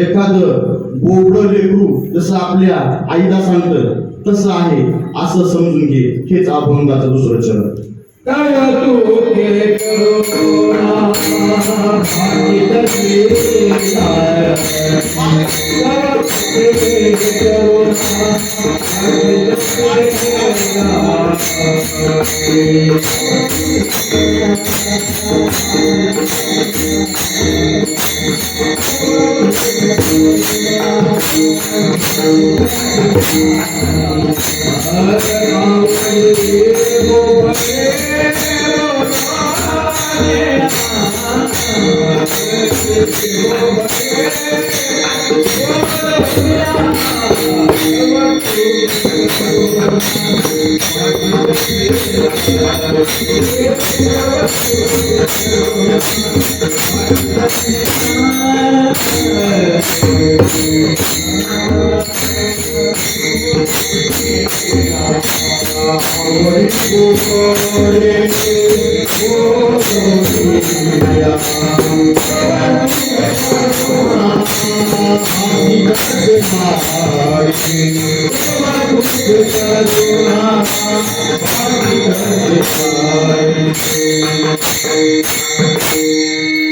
एखादं बोबडं लेकरू जसं आपल्या आईला सांगतं तसं आहे असं समजून घे. हेच अभंगाचं दुसरं चरण. काय तू के करुणा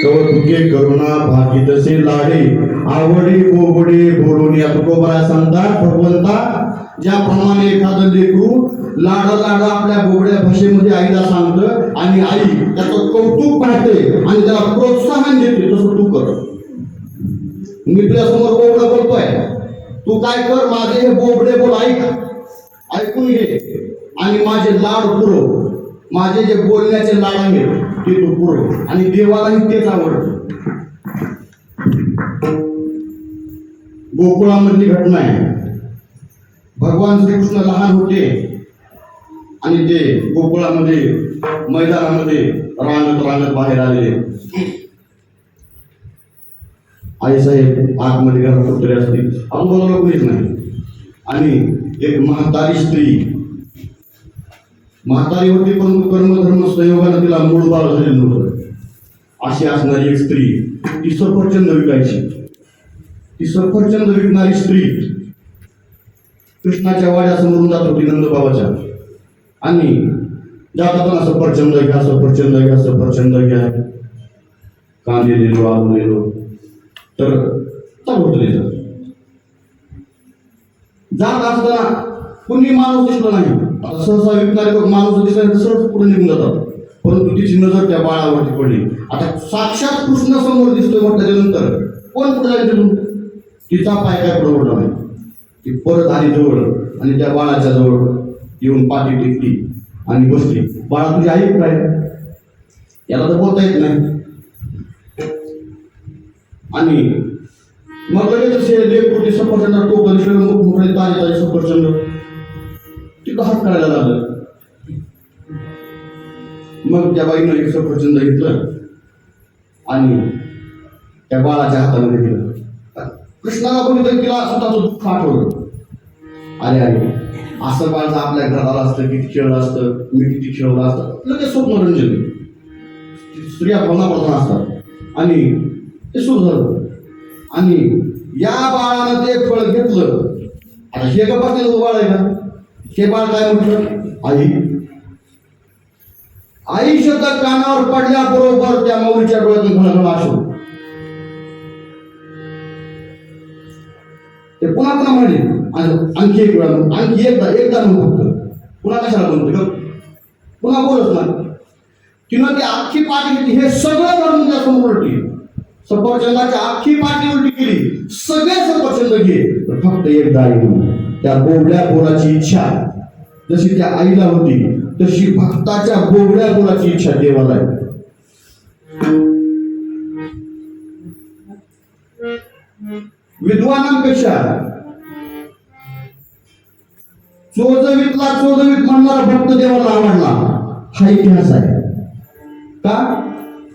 कौतुके करुणा भागी तसे लाडे आवडी बोबडे बोलून या तुकोबरा सांगतात भगवंता. ज्याप्रमाणे एखादं लेकरू लाडा आपल्या बोबड्या भाषेमध्ये आईला सांगतं आणि आई त्याचं कौतुक पाहते आणि त्याला प्रोत्साहन देते, तसं तू कर. मी तुझ्या समोर बोबडं बोलतोय, तू काय कर? माझे हे बोबडे बोल ऐकून घे आणि माझे लाड पुरव. माझे जे बोलण्याचे लाड आहेत ते तू पुरव. आणि देवालाही तेच आवडतं. गोकुळामधली घटना आहे. भगवान श्रीकृष्ण लहान होते आणि ते गोकुळामध्ये मैदानामध्ये रांगत बाहेर आले. आईसाहेब आतमध्ये घरात उतरले असतील, आजूबाजूला कोणीच नाही. आणि एक म्हातारी होती, परंतु कर्मधर्म संयोगाने तिला मूळ बाळ झालेलं नव्हतं. अशी असणारी एक स्त्री, ती सफरचंद विकायची. ती सफरचंद विकणारी स्त्री कृष्णाच्या वाड्यासमोरून जात होती, नंदबाबाच्या. आणि जाताना सफरचंद घ्या, कांदे दिलो, आलू दिलो, तर चालू होतं. जात असताना कुणी माणूस दिसला नाही. सहसा विकणारे माणूस दिसला तर सहज पुढे निघून जातात. परंतु तिची नजर त्या बाळावरती पडली. आता साक्षात कृष्ण समोर दिसतोय म्हटल्याच्या नंतर कोण पुढे जाईल तिथून? तिचा पाय काय पुढे ओढला नाही. ती परत आली जवळ आणि त्या बाळाच्या जवळ येऊन पाठी टेकली आणि बसली. बाळा, तुझी आई काय? याला तर बोलता येत नाही. आणि मग लगेच लेकरूची सफरचंद टोकन मोठे ताजे सफरचंद तिथं हात करायला लागलं. मग त्या बाईनं एक सफरचंद घेतलं आणि त्या बाळाच्या हातामध्ये दिलं. कृष्णाला बघितलं, तिला स्वतःचं दुःख आठवलं. अरे असं बाळ आपल्या घरात आलं असतं, किती खेळलं असतं, मी किती खेळलं असतं. लगेच स्वप्नरंजन. स्त्रिया भावनाप्रधान असतात आणि ते सुरू झालं. आणि या बाळानं ते फळ घेतलं. आता हे का बसलेलं बाळ आहे का? हे बाळ काय म्हटलं? आई शब्द कानावर पडल्याबरोबर त्या माऊलीच्या डोळ्यातून घळघळ अश्रू. ते पुन्हा पुन्हा म्हणे आणि आणखी एक वेळा म्हण, आणखी एकदा म्हण फक्त. पुन्हा कशाला म्हणते ग, पुन्हा बोलत ना. तिनं ती अख्खी पाठी घेतली, हे सगळं भरून त्या समोर उलटी. सफरचंदाची अख्खी पाठी उलटी केली, सगळे सफरचंद घे, तर फक्त एकदा आई म्हण. त्या बोबड्या बोलाची इच्छा जशी त्या आईला होती, तशी भक्ताच्या बोबड्या बोलाची इच्छा देवाला आहे. विद्वानांपेक्षा चोजवीत म्हणणारा भक्त देवाला आवडला, हा इतिहास आहे. का?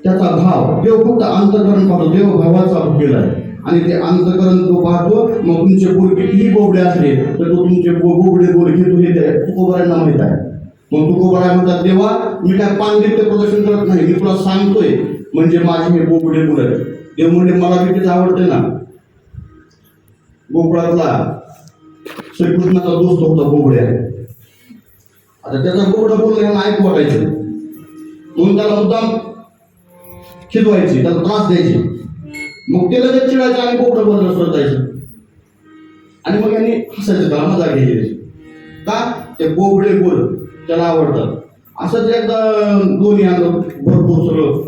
त्याचा भाव. देव फक्त अंतकरण पाहतो, देव भावाचा भुकेला आहे. आणि ते अंतकरण तो पाहतो. मग तुमचे बोल कितीही बोबडे असले तर तो तुमचे बोबडे बोल घेतो, हे तुकोबारांना माहित आहे. मग तुकोबारा म्हणतात, देवा मी काय पांडित्य प्रदर्शन करत नाही, मी तुला सांगतोय म्हणजे माझे हे बोबडे बोल आहेत. देव म्हणजे मला कितीच आवडते ना. गोकुळातला श्रीकृष्णाचा दोस्त होता बोबड्या. आता त्याचा बोबडा बोलणं ह्याला ऐकू वाटायचं, म्हणून त्याला मुद्दाम खिदवायची, त्याला त्रास द्यायची. मग ते लगेच चिडायचं आणि बोबडं बोलणं सुरत जायचं. आणि मग यांनी हसायचं, त्याला मजा घ्यायची. का? ते बोबडे बोल त्याला आवडतात. असंच एकदा दोन्ही आणलं भरपूर सगळं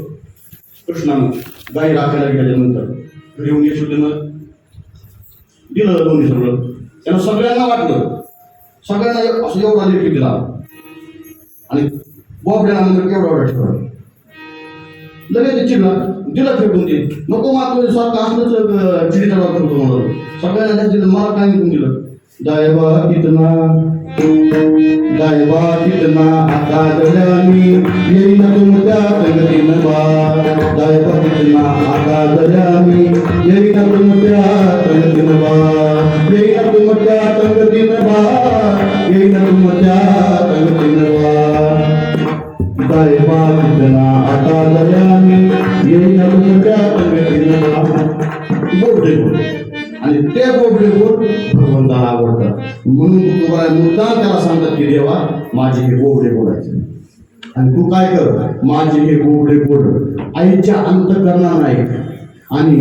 कृष्णानं गाई राखायला गेल्यानंतर घरी येऊन यशोदेनं दिलं दोन्ही सगळं. त्यांना सगळ्यांना वाटलं, सगळ्यांना असं एवढा देखील दिला. आणि बोबड्याला नंतर केवढा एवढा ठेवला. लगेच चिडला, दिलं फेकून ते. नको मात्र सारखं असलंच चिडीचा वापर करतो म्हणून सगळ्यांना दिलं, मला काय निघून दिलं. दायबा कितना आता दल्यानी येईन तुमच्या संगतीनं बा. दायबा कितना आता दल्यानी येईन तुमच्या संगतीनं बा. येईन तुमच्या संगतीनं बा. येईन तुमच्या संगतीनं बा. दायबा कितना आता दल्यानी येईन तुमच्या संगतीनं बा. बोबडे बोल. आणि ते बोबडे बोल भगवंताला आवडतात. म्हणून तुकोबाराय मुद्दाम त्याला सांगतात की देवा माझे हे बोबडे बोलायचे. आणि तू काय कर, माझे हे बोबडे बोल आईच्या अंतकरणात नाही. आणि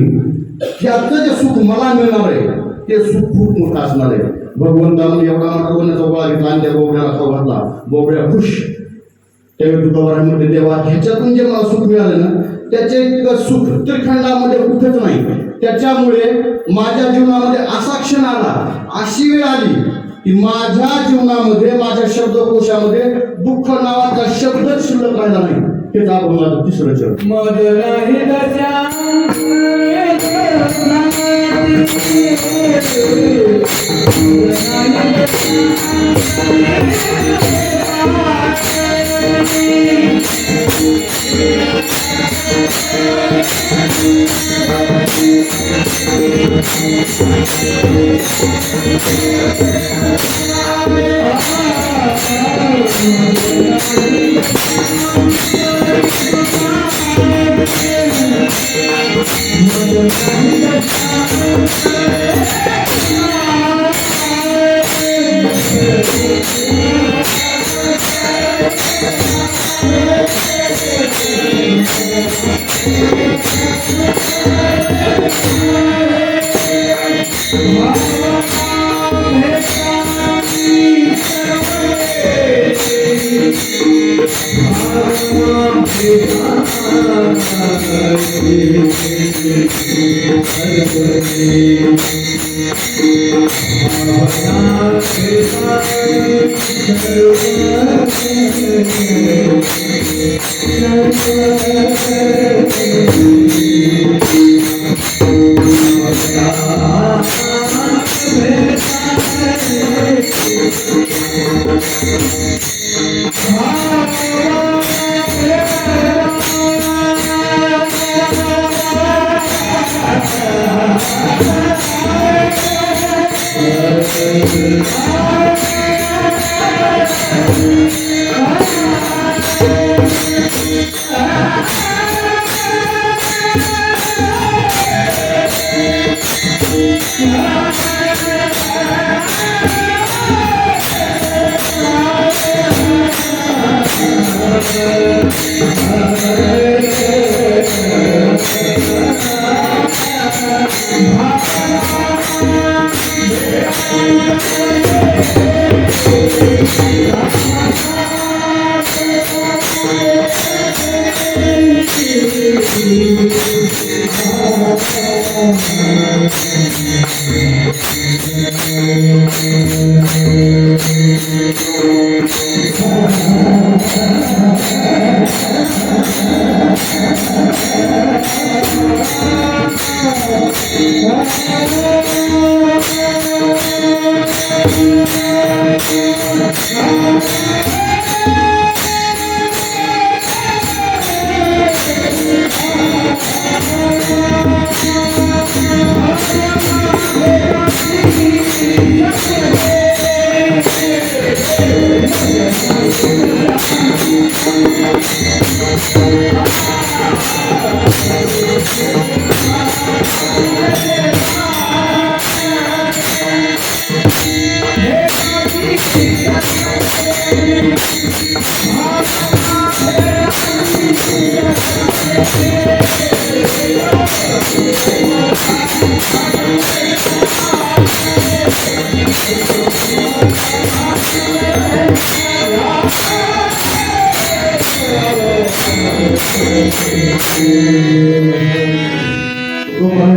त्याचं जे सुख मला मिळणार आहे ते सुख खूप मोठं असणार आहे. भगवंताने एवढा मोठा बोलण्याचा गोळा घेतला आणि त्या बोबड्याला खाऊ घातला. बोबड्या खुश. त्यावेळी तुकोबाराय म्हणते, देवा ह्याच्यातून जे मला सुख मिळालं ना, त्याचे इतकं सुख त्रिखंडामध्ये कुठेच नाही. त्याच्यामुळे माझ्या जीवनामध्ये असा क्षण आला, अशी वेळ आली की माझ्या जीवनामध्ये, माझ्या शब्दकोशामध्ये दुःख नावाचा शब्दच शिल्लक राहिला नाही. हेच आपण माझं तिसरं चरण.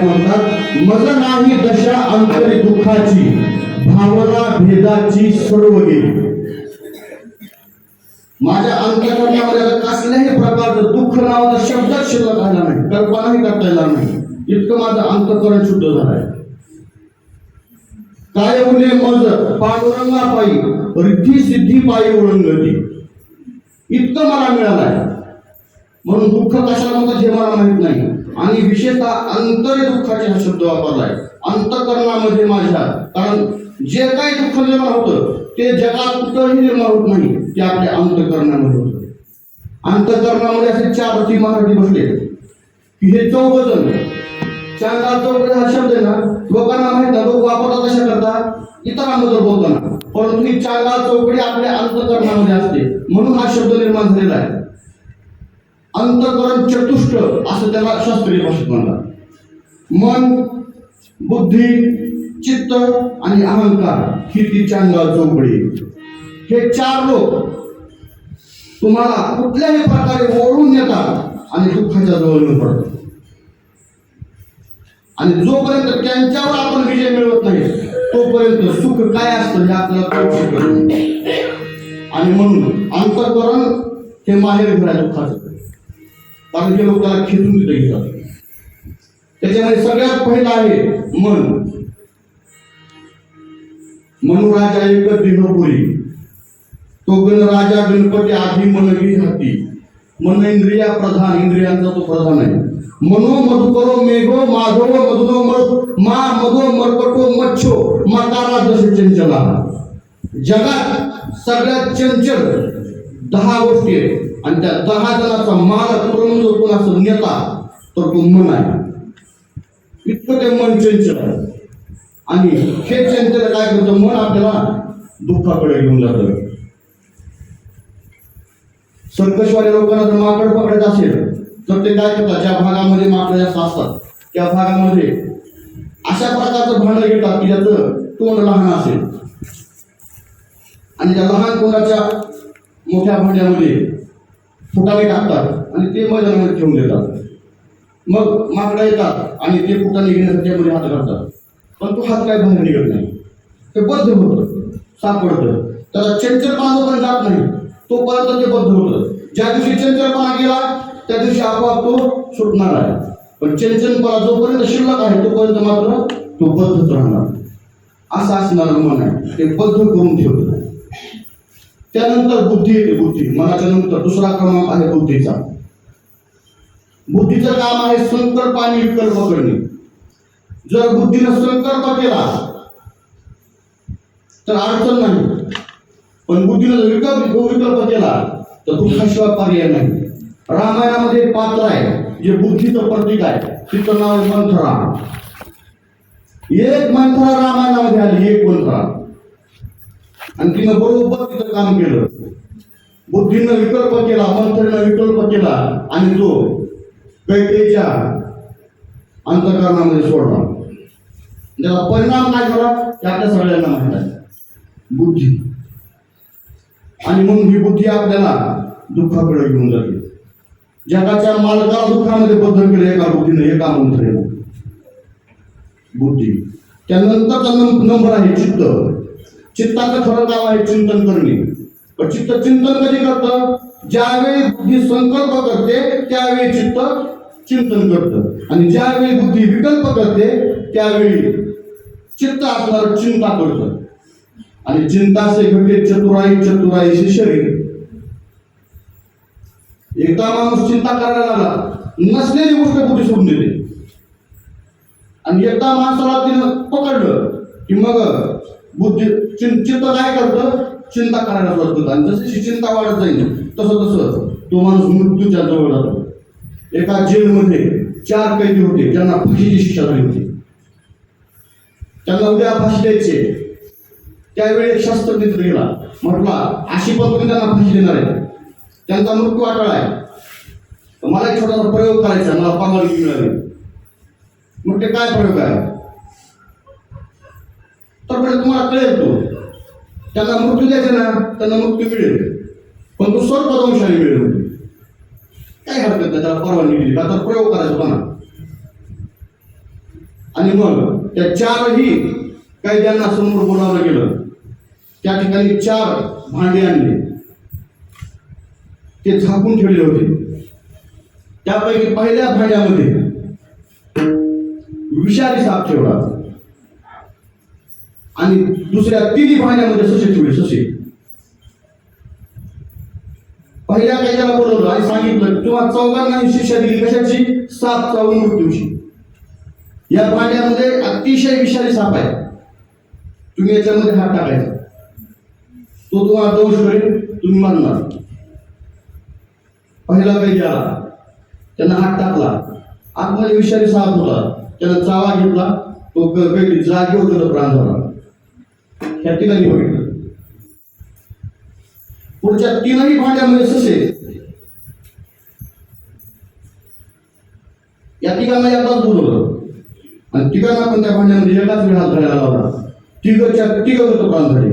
म्हणतात मज नाही दशा अंतरी दुःखाची भावना भेदाची सर्व गेली. माझ्या अंतःकरणामध्ये आता कसल्याही प्रकारचं दुःख नावाचा शब्दच शिल्लक राहिला नाही, कल्पनाही करता येणार नाही, इतकं माझं अंतःकरण शुद्ध झालंय. काय उले मज पांडुरंगा पायी रिद्धी सिद्धी पायी ओळंगती, इतकं मला मिळालंय. म्हणून दुःख कशाला म्हणतात हे मला माहित नाही. आणि विशेषतः अंतरी दुःखाचे हा शब्द वापरलाय अंतःकरणामध्ये माझ्या. कारण जे काही दुःख निर्माण होतं ते जगात कुठंही निर्माण होत नाही, ते आपल्या अंतःकरणामध्ये होतं. अंतःकरणामध्ये असे चार रथी महारथी बसले की हे चौघजण चांगला चौघडे हा शब्द आहे ना, लोकांना माहित ना, लोक वापरतात कशा करतात इतरांबद्दल बोलताना, परंतु ही चांगला चौकडी आपल्या अंतःकरणामध्ये असते म्हणून हा शब्द निर्माण झालेला आहे. अंतःकरण चतुष्ट असं त्याला शास्त्रीय भाषेत म्हणतात. मन, बुद्धी, चित्त आणि अहंकार ही ती चांगला चौकडी. हे चार लोक तुम्हाला कुठल्याही प्रकारे ओढून नेतात आणि दुःखाच्या जवळ न पडतात. आणि जोपर्यंत त्यांच्यावर आपण विजय मिळवत नाही तोपर्यंत सुख काय असतं हे आपल्याला कळू शकत नाही. आणि म्हणून अंतःकरण हे माहेर घर आहे दुःखाचं. कारण हे लोक त्याला खेचून तिथे घेतात. त्याच्यामध्ये सगळ्यात पहिलं आहे मन. मनुराजा एक देहपुरी, तो गणराजा गणपती आधी मनगी हाती. मन इंद्रिया प्रधान, इंद्रियांचा तो प्रधान आहे. मनो मधुकरो मेघो माधव मधुनो मा मधो मरकटो मच्छो मकारा दश चंचला. जगात सगळ्यात चंचल 10 गोष्टी आहेत आणि त्या 10 जणांचा मालक प्रमुख जो कोण असं नेता तर तो मन आहे. इतकं ते मन चंचल आहे. आणि हे चंचल काय करतं, मन आपल्याला दुःखाकडे घेऊन जातं. सर्कसवाल्या लोकांना जर माकड पकडायचं असेल तर ते काय करतात, ज्या भागामध्ये माकडं जास्त असतात त्या भागामध्ये अशा प्रकारचं भांडं घेतात की ज्याचं तोंड लहान असेल आणि त्या लहान तोंडाच्या मोठ्या भांड्यामध्ये फुटाणे टाकतात आणि ते मैदानामध्ये ठेवून देतात. मग माकडं येतात आणि ते फुटाणे घेण्यासाठी त्यामध्ये हात घालतात, पण तो हात काय बाहेर निघत नाही, ते बद्ध होतं, सापडतं. त्याला चंचलपणा पण जात नाही तोपर्यंत ते बद्ध होतं. ज्या दिवशी चंचलपणा गेला त्या दिवशी आपोआप तो सुटणार आहे. पण चंचलपणा जोपर्यंत शिल्लक आहे तोपर्यंत मात्र तो बद्धच राहणार. असं असणारं मन आहे, ते बद्ध करून ठेवतं. त्यानंतर बुद्धी येते. बुद्धी मनाच्या नंतर दुसरा क्रमांक आहे बुद्धीचा. बुद्धीचं काम आहे संकल्प आणि विकल्प करणे. जर बुद्धीनं संकल्प केला तर अडचण नाही, पण बुद्धीनं जर विकल्प केला तर दुःखाशिवाय पर्याय नाही. रामायणामध्ये एक पात्र आहे जे बुद्धीचं प्रतीक आहे, तिचं नाव आहे मंथरा. एक मंथरा रामायणामध्ये आली, एक मंथरा, आणि तिनं बरोबर तिचं काम केलं. बुद्धीनं विकल्प केला, मंथरेनं विकल्प केला आणि तो कैकेयीच्या अंतःकरणामध्ये सोडला. त्याचा परिणाम काय झाला ते आपल्या सगळ्यांना माहित आहे, बुद्धी. आणि म्हणून ही बुद्धी आपल्याला दुःखाकडे घेऊन जाते. जगाच्या मालकाला दुःखामध्ये बदल केले एका बुद्धीने, एका मंथरेनं. बुद्धी. त्यानंतरचा नंबर आहे चित्त. चित्ताचं खरं काम आहे चिंतन करणे. पण चित्त चिंतन कधी करतं? ज्यावेळी बुद्धी संकल्प करते त्यावेळी चित्त चिंतन करतं, आणि ज्यावेळी बुद्धी विकल्प करते त्यावेळी चित्त आपल्याला चिंता करतं. आणि चिंता से घटे चतुराई, चतुराई से शरीर. एकदा माणूस चिंता करायला लागला, नसलेली गोष्ट बुद्धी सोडून देते, आणि एकदा माणसाला तिनं पकडलं की मग बुद्धी चित्त काय करतं? चिंता करायला सुरुवात करतं. आणि जशी चिंता वाढत जाईल तसं तसं तो माणूस मृत्यूच्या जवळ जातो. एका जेलमध्ये 4 कैदी होते ज्यांना फाशीची शिक्षा झाली होती. त्यांना उद्या फाशी द्यायचे. त्यावेळी एक शास्त्रज्ञ तिथे गेला, म्हटला अशी पद्धती त्यांना फाशी देणार आहे, त्यांचा मृत्यू अटळ आहे, तर मला एक छोटासा प्रयोग करायचा, मला परवानगी मिळाली. मग ते काय प्रयोग आहे? तर म्हणजे तुम्हाला कळेल तो, त्यांना मृत्यू द्यायचा ना, त्यांना मृत्यू मिळेल, पण तो सर्वपदवंशाने मिळेल. काय हरकत नाही, त्याला परवानगी दिली का तर प्रयोग करायचा होता ना. आणि मग त्या 4ही कैद्यांना समोर बोलावलं गेलं. त्या ठिकाणी 4 भांडे आणले, ते झाकून ठेवले होते. त्यापैकी पहिल्या भांड्यामध्ये विषारी साप ठेवला, आणि दुसऱ्या 3 भांड्यामध्ये ससे ठेवले. ससे. पहिल्या कैद्याला बोलवलं आणि सांगितलं तुम्हा 4घांनाही शिक्षा दिली. कशाची? साप चावून मृत्यूची. या भांड्यामध्ये अतिशय विषारी साप आहे, तुम्ही याच्यामध्ये हात टाकायचा, तो तुम्हाला दोष करेल, तुम्ही मरणार. पहिला कैदी आला, त्यांना हात टाकला, आतमध्ये विषारी साप होता, त्याला चावा घेतला, तो कैदी जागेवर प्राण झाला. ह्या ठिकाणी बघितलं. पुढच्या 3ही भांड्यामध्ये ससे. या ठिकाणी एकाच बोलवलं, आणि तिघांना पण त्या भांड्यामध्ये एकाच वेळी हात घालायला लावला. तिघं प्राण झाले.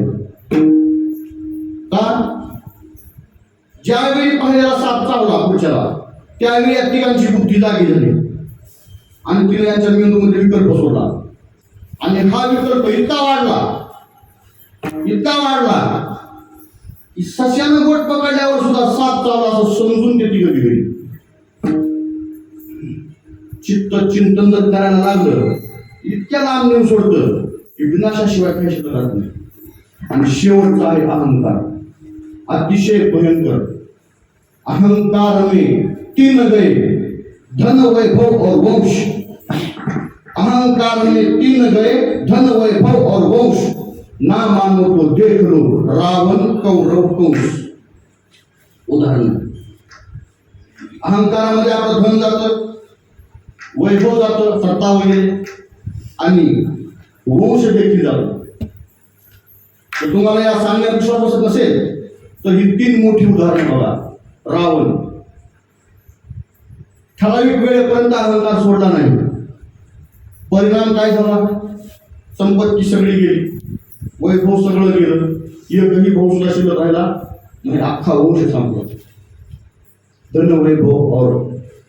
का? ज्यावेळी पहिल्याला साप चावला पुढच्याला, त्यावेळी या तिघांची बुद्धी जागी झाली, आणि तिने यांच्या मेंदूमध्ये विकल्प सोडला. आणि हा विकल्प इतका वाढला की सस्यानं बोट पकडल्यावर सुद्धा साप चावला असं समजून ते तिघं गेली. चित्त चिंतन जर करायला लागलं, इतक्या लांब नेऊन सोडतं की विनाशाशिवाय काही शिकत नाही. आणि शेवटचा आहे अहंकार, अतिशय भयंकर. अहंकार में 3 गए, धन वैभव और वंश. अहंकार में 3 गए, धन वैभव और वंश. ना मानो तो देख लो रावण कौरव कंस. उदाहरण, अहंकारामध्ये आपलं धन जातं, वैभव जातं, सत्ता वगैरे, आणि वंश देखील जातो. तर तुम्हाला या सांगण्यात विश्वास बसत नसेल तर ही 3 मोठी उदाहरण बघा. रावण ठराविक वेळेपर्यंत अहंकार सोडला नाही, परिणाम काय झाला? संपत्ती सगळी गेली, वैभव सगळं गेलं, एकही वंश शिल्लक राहिला म्हणजे अख्खा वंश संपला. धन वैभव और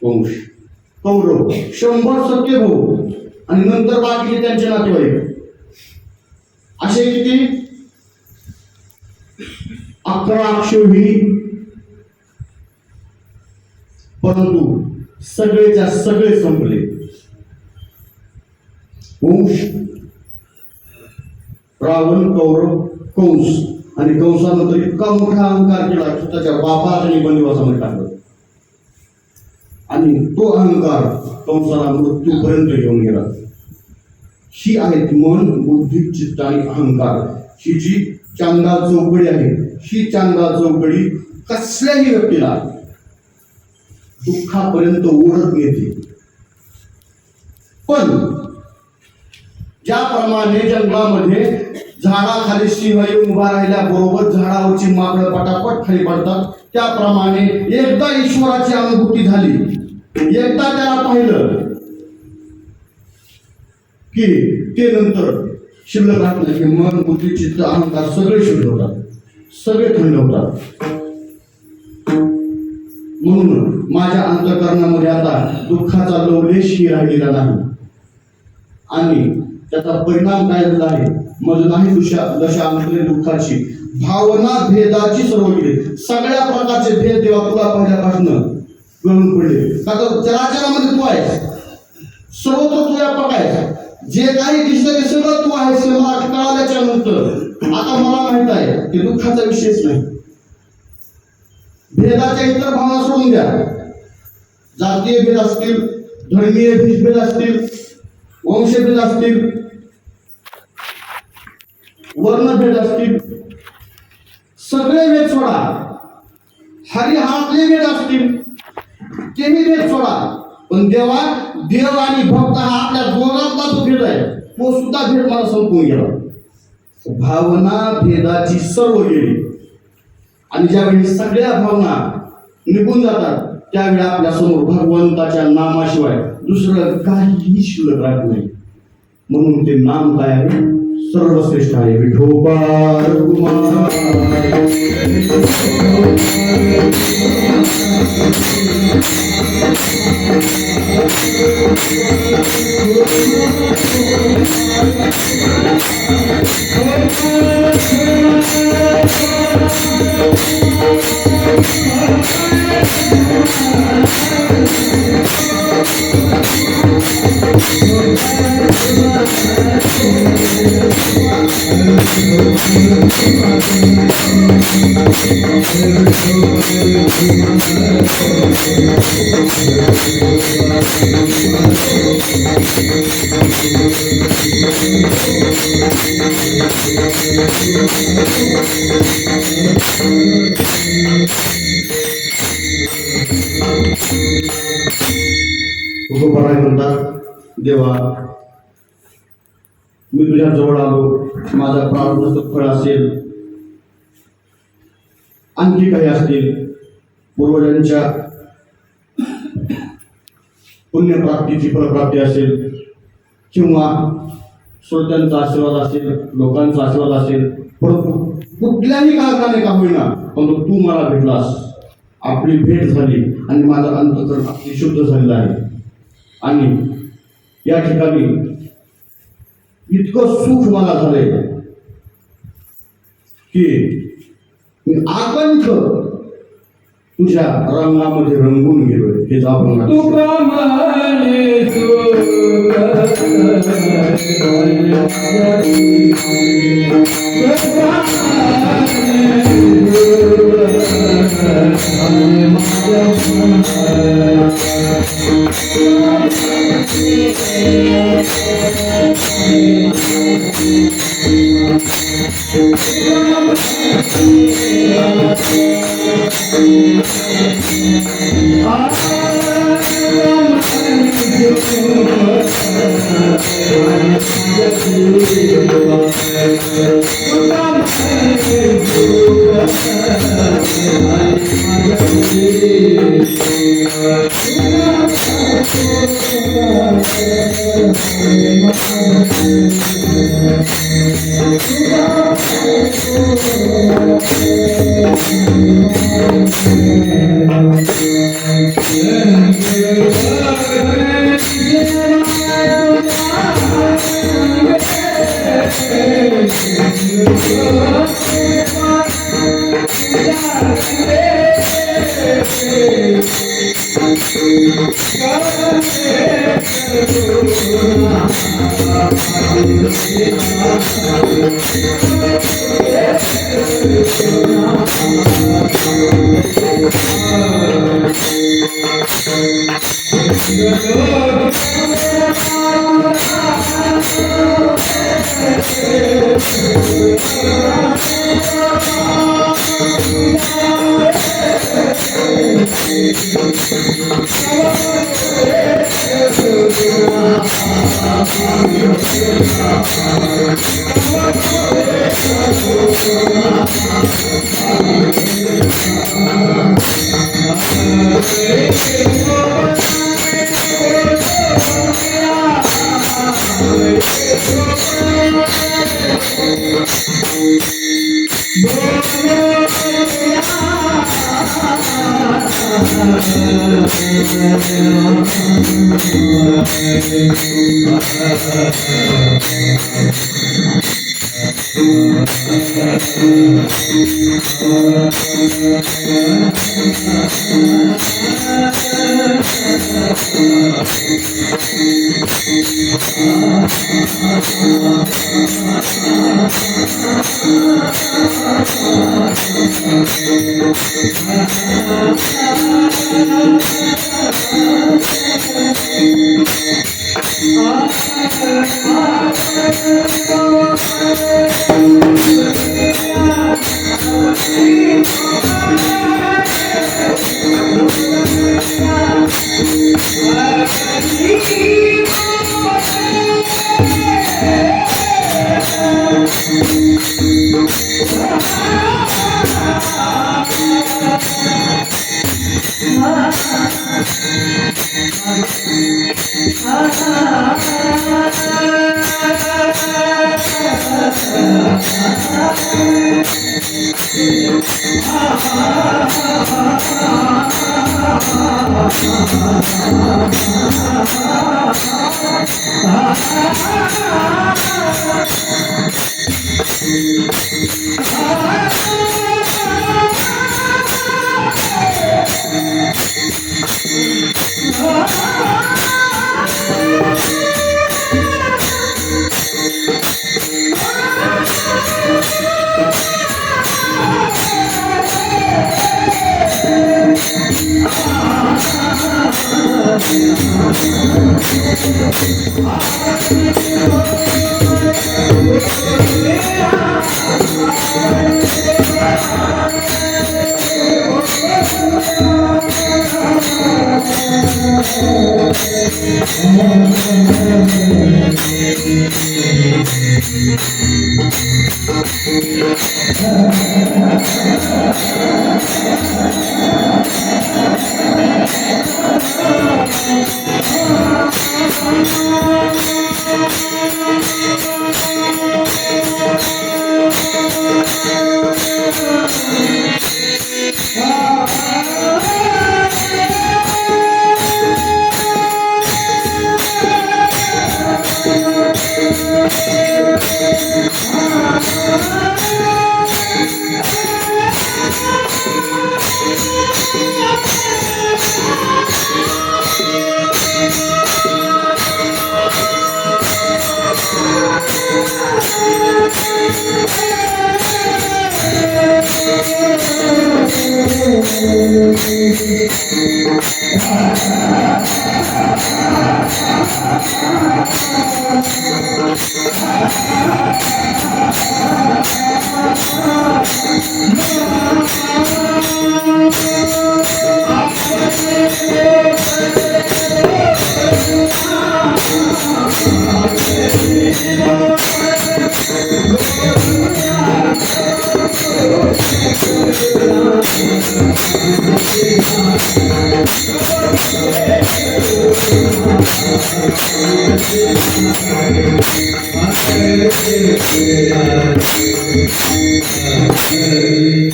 वंश. कौरव 100 सत्य भाऊ, आणि नंतर बाकीचे त्यांचे नातेवाईक. असे किती? 1100. परंतु सगळेच्या सगळे संपले. वंश, रावण, कौरव, कंस, आणि कंसानंतर इतका मोठा अहंकार केला की त्याच्या बापाला त्यांनी बंदिवासामध्ये टाकलं, आणि तो अहंकार कंसाला मृत्यूपर्यंत घेऊन गेला. ही आहेत मन, बुद्धी, चित्त आणि अहंकार. ही जी चांदाल चौकडी आहे, ही चांदाल चौकडी कसल्याही व्यक्तीला दुःखापर्यंत ओढत येते. पण ज्याप्रमाणे जंगलामध्ये झाडाखाली सिंह येऊन उभा राहिल्याबरोबर झाडावरची माकडं पटापट खाली पडतात, त्याप्रमाणे एकदा ईश्वराची अनुभूती झाली, एकदा त्याला पाहिलं की ते नंतर शिल्लक राहत नाही. की मन, बुद्धी, चित्त, अहंकार सगळे शुद्ध होतात, सगळे थंड होतात. म्हणून माझ्या अंतःकरणामध्ये आता दुःखाचा लवलेशही राहिलेला नाही, आणि त्याचा परिणाम काय झाला आहे मज नाही दशांतरे दुःखाची, भावना भेदाची सर्व गेली. सगळ्या प्रकारचे भेद देवा तुला पहिल्यापासून कळून पडले. का तर चराचरामध्ये तू आहेस, सर्वत्र तू व्यापक आहेस. जे काही दिसतं ते सगळं तू आहेस हे मला कळाल्याच्या नंतर आता मला माहित आहे की दुःखाचा विषयच नाही. भेदाच्या इतर भावना सोडून द्या. जातीय भेद असतील, धर्मीय भेद असतील, वंशभेद असतील, वर्णभेद असतील, सगळे भेद सोडा. हरिहातले भेद असतील तेही भेद सोडा. पण देवा, देव आणि भक्त हा आपल्या दोघांचा जो भेद आहे तो सुद्धा भेद मला संपून गेला. भावना भेदाची सर्व गेली. आणि ज्यावेळी सगळ्या भावना निघून जातात त्यावेळी आपल्या समोर भगवंताच्या नामाशिवाय दुसरं काहीही शिल्लक राहत नाही. म्हणून ते नाम काय आहे? सर्वश्रेष्ठ आहे. विठोबा कुमार तुकोबाराय म्हणतात, देवा मी तुझ्या जवळ आलो, माझा प्रारब्धाचं फळ असेल, आणखी काही असतील, पूर्वजांच्या पुण्यप्राप्तीची फलप्राप्ती असेल किंवा श्रोत्यांचा आशीर्वाद असेल, लोकांचा आशीर्वाद असेल, परंतु कुठल्याही कारणाने का होईना परंतु तू मला भेटलास, आपली भेट झाली आणि माझं अंतःकरण अगदी शुद्ध झालेलं आहे. आणि या ठिकाणी इतकं सुख मला झालंय की मी आकंठ तुझ्या रंगामध्ये रंगून गेलोय. हे आपण तुका माने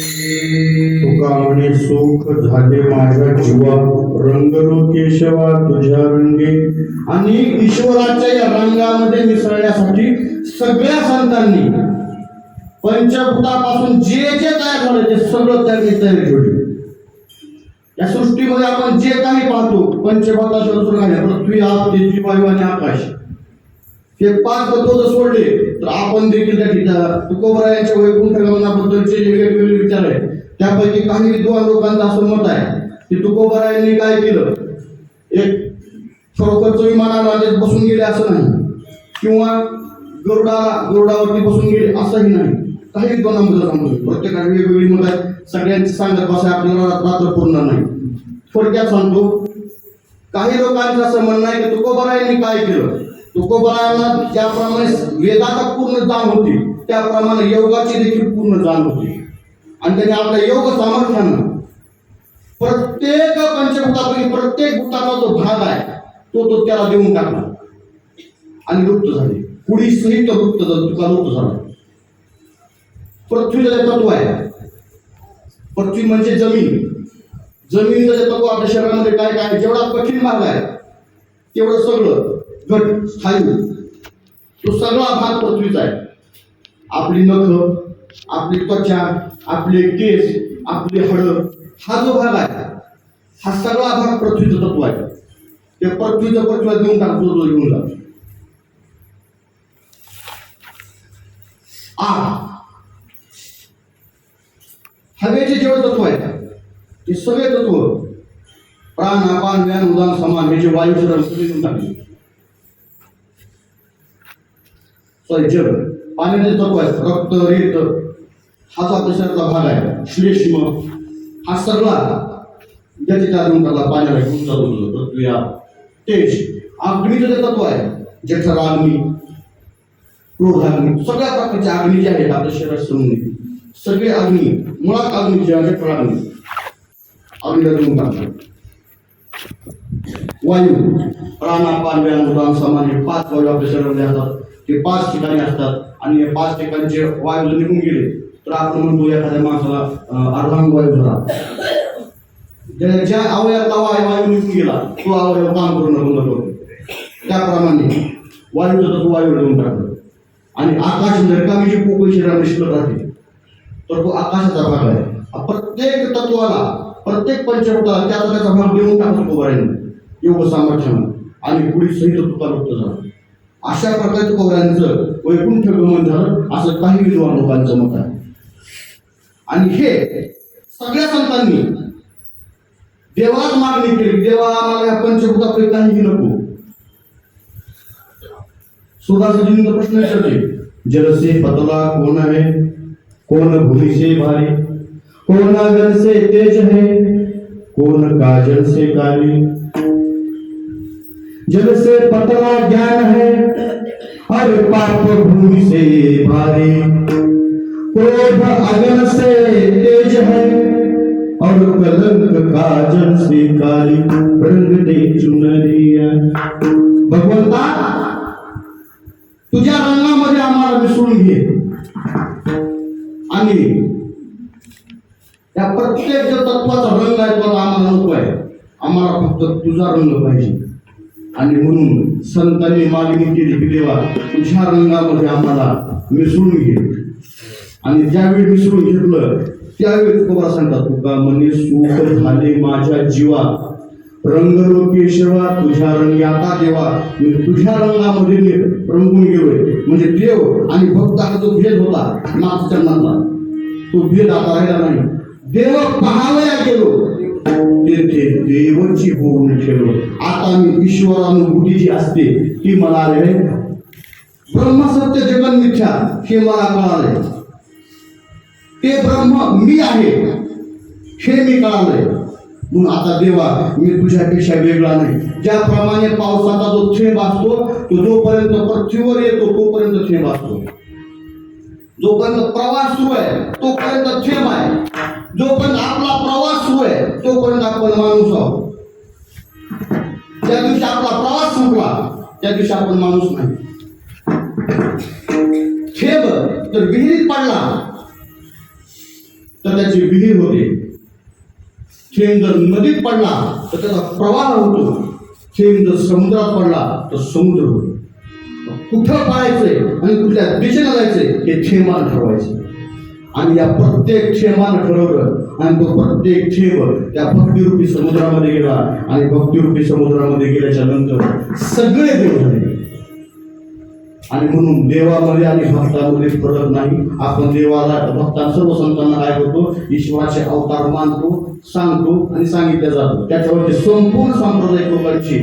तुका म्हणे सुख झाले माझ्या जीवा, रंगलो केशवा तुझ्या रंगे. आणि ईश्वराच्या या रंगामध्ये मिसळण्यासाठी सगळ्या संतांनी पंचभूतापासून जे जे तयार झाले ते सगळं त्यांनी तयारी ठेवली. या सृष्टीमध्ये आपण जे काही पाहतो पंचभूताशिवाय पृथ्वी, आप, तेजवी, वायू आणि आकाश, हे पाच तत्व जर सोडले तर आपण देखील त्या ठिकाणी तुकोबरायांच्या वैकुंठ गमनाबद्दलचे जे वेगवेगळे विचार आहेत त्यापैकी काही विद्वान लोकांचं असं मत आहे की तुकोबरायांनी काय केलं, एक खरोखरचं विमानामध्ये बसून गेले असं नाही, किंवा गरुडावरती बसून गेले असंही नाही. काही विद्वानांबद्दल सांगतो, प्रत्येकाने वेगवेगळी मत आहेत, सगळ्यांची सांगत बसा आपल्याला रात्र पूर्ण नाही. थोडक्यात सांगतो, काही लोकांचं असं म्हणणं आहे की तुकोबरायांनी काय केलं, तुकोबरायांना ज्याप्रमाणे वेदाचा पूर्ण जाण होती त्याप्रमाणे योगाची देखील पूर्ण जाण होती. आणि त्यांनी आपल्या योग सामर्थ्यानं प्रत्येक पंचभूतापैकी प्रत्येक भूताचा जो भाग आहे तो त्याला देऊन टाकला आणि लुप्त झाले. कुडी सहित लुप्त झाला. पृथ्वीचं जे तत्व आहे, पृथ्वी म्हणजे जमीन, जमिनीचं जे तत्व आपल्या शरीरामध्ये काय काय जेवढा कठीण भाग आहे तेवढं सगळं घट स्थायू तो सगळा भाग पृथ्वीचा आहे. आपली नख, आपली त्वचा, आपले केस, आपली हाडं, हा जो भाग आहे हा सगळा भाग पृथ्वीचं तत्व आहे. ते पृथ्वीला देऊन टाकतो, जो घेऊन जातो. हवेचे जेवढे तत्व आहेत ते सगळे तत्व प्राण, अपान, व्यान, उदान, समान हे जे वायू सगळे देऊन टाकले. जल पाण्याचे तत्व आहेत, रक्त, रेत, हा जो आपल्या शरीराचा भाग आहे, श्लेष्म, हा सगळा ज्याचे त्या देऊन टाकला पाण्याला घेऊन जातो. पृथ्वी, तेज, अग्नीचं जे तत्व आहे, जठराग्नी, क्रोधाग्नी, सगळ्या प्रकारच्या अग्नी जे आहेत आपल्या शरीरात समजून सगळे अग्नी, मुळात अग्नी जे आहे जठराग्नी, अग्नीला देऊन टाकतो. वायू, प्राण, अपान, व्यान, उदान, समान हे 5 वायू आपल्या शरीरामध्ये असतात. ते 5 ठिकाणी असतात आणि या 5 ठिकाणचे वायू जर निघून गेले तर आपण म्हणतो एखाद्या माणसाला अर्धांगवायू झाला. ज्या अवयवातला वायू निघून गेला तो अवयव काम करणं बंद करतो. त्याप्रमाणे वायूचं तत्व वायूला देऊन टाकलं. आणि आकाश जर का जी पोकळी शरीरामध्ये शिल्लक राहते तर तो आकाशाचा भाग आहे. प्रत्येक तत्वाला, प्रत्येक पंचभूताला त्याचा भाग देऊन टाकतो कोबऱ्याने योग सामर्थ्यानं. आणि पुढे सहित तुका लुप्त झाला. अशा प्रकारच्या कोबऱ्यांचं वैकुंठ गमन झालं असं काही विद्वान लोकांचं मत आहे. आणि हे सगळ्या संतांनी देवालाच मागणी केली, देवा आम्हाला या पंचभूतापैकी काहीही नको. सुदासजींचा प्रश्न विचारले, जल से पतला कौन है, कौन भूमि से भारी, कौन गगन से तेज है, कौन काजल से काली. जल से पतला ज्ञान है और पाप भूमि से भारी, क्रोध अगन से तेज है और कलंक काजल से काली. रंग दे चुनरिया. भगवंता तुझ्या रंगामध्ये आम्हाला मिसळून घे. आणि त्या प्रत्येक जो तत्वाचा रंग आहे तो आम्हाला नको आहे, आम्हाला फक्त तुझा रंग पाहिजे. आणि म्हणून संतांनी मागणी केली की देवा तुझ्या रंगामध्ये आम्हाला मिसळून घे. आणि ज्यावेळी मिसळून घेतलं त्यावेळी तुकोबा सांगतात, तुका म्हणे सुख झाले माझ्या जीवा, रंगलो केशवा तुझ्या रंगी आता देवा. मी तुझ्या रंगामध्ये रंगून गेलोय. म्हणजे देव आणि भक्त हा जो भेद होता नाथचरणातला तो भेद आता राहिला नाही. देव पाहावया गेलो तेथे देवची होऊन ठेवलो. आता मी ईश्वरानुभूती जी असते ती मला आले. ब्रह्मसत्य जगन मिथ्या हे मला कळाले. ते ब्रह्म मी आहे हे मी कळालंय. म्हणून आता देवा मी तुझ्यापेक्षा वेगळा नाही. ज्याप्रमाणे पावसाचा जो थेंब असतो तो जोपर्यंत पृथ्वीवर येतो तोपर्यंत थेंब असतो. जोपर्यंत प्रवास सुरू आहे तोपर्यंत थेंब आहे. जोपर्यंत आपला प्रवास सुरू आहे तोपर्यंत आपण माणूस आहोत. ज्या दिवशी आपला प्रवास संपला त्या दिवशी आपण माणूस नाही. थेंब तर विहिरीत पडला तर त्याची विहीर होते. थेंब जर नदीत पडला तर त्याचा प्रवाह होतो. थेंब जर समुद्रात पडला तर समुद्र होतो. कुठं पळायचंय आणि कुठल्या दिशेला जायचंय हे थेंबानं ठरवायचं. आणि या प्रत्येक थेंबानं ठरवलं आणि तो प्रत्येक थेंब त्या भक्तिरूपी समुद्रामध्ये गेला. आणि भक्तिरूपी समुद्रामध्ये गेल्याच्या नंतर सगळे देव झाले. आणि म्हणून देवामध्ये आणि भक्तामध्ये फरक नाही. आपण देवाला, भक्तांना, सर्व संतांना काय करतो, ईश्वराचे अवतार मानतो, सांगतो आणि सांगितलं जातं. त्याच्यावरती संपूर्ण सांप्रदायिक लोकांची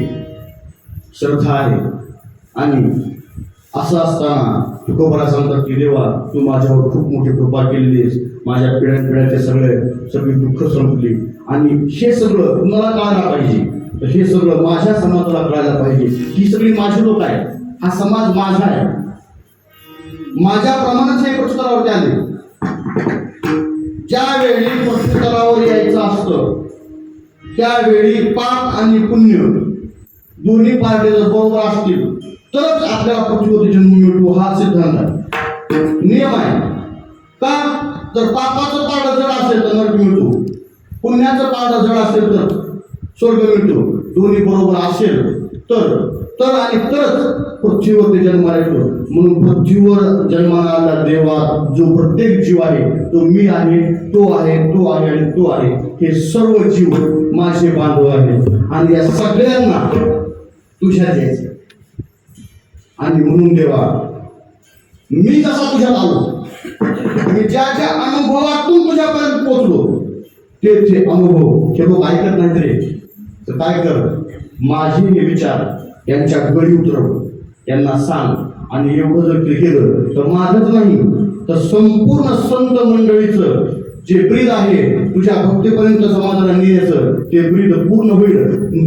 श्रद्धा आहे. आणि असं असताना तुकोबरा सांगतात की देवा तू माझ्यावर खूप मोठी कृपा केलेली आहेस. माझ्या पिढ्यानपिढ्याचे सगळी दुःख संपली. आणि हे सगळं मला कळायला पाहिजे. तर हे सगळं माझ्या समाजाला कळायला पाहिजे. ही सगळी माझी लोक आहेत. हा समाज माझा आहे. माझ्याप्रमाणेच हे पृष्ठतलावरती आले. ज्यावेळी पृष्ठतलावर यायचं असतं त्यावेळी पाप आणि पुण्य दोन्ही पार्टी जर बरोबर असतील तरच आपल्याला पृथ्वीवरती जन्म मिळतो. हा सिद्धांत आहे, नियम आहे. का तर पापाचं पारडं जड असेल तर नरक मिळतो, पुण्याचं पारडं जड असेल तर स्वर्ग मिळतो. दोन्ही बरोबर असेल तर आणि तरच पृथ्वीवर ते जन्माला येतो. म्हणून पृथ्वीवर जन्माला आला देवा जो प्रत्येक जीव आहे तो मी आहे, तो आहे, तो आहे आणि तो आहे. हे सर्व जीव माझे बांधव आहेत आणि या सगळ्यांना तुझ्यात यायचं. आणि म्हणून देवा मी जसा तुझ्यात आलो, मी ज्या ज्या अनुभवातून तुझ्यापर्यंत पोहोचलो ते अनुभव हे लोक ऐकत नाहीत रे. तर काय कर, माझे हे विचार यांच्या गळी उतरव, यांना सांग. आणि एवढं जर ते केलं तर माझंच नाही तर संपूर्ण संत मंडळीचं जे ब्रीद आहे तुझ्या भक्तीपर्यंत समाजाला नेण्याचं ते ब्रीद पूर्ण होईल.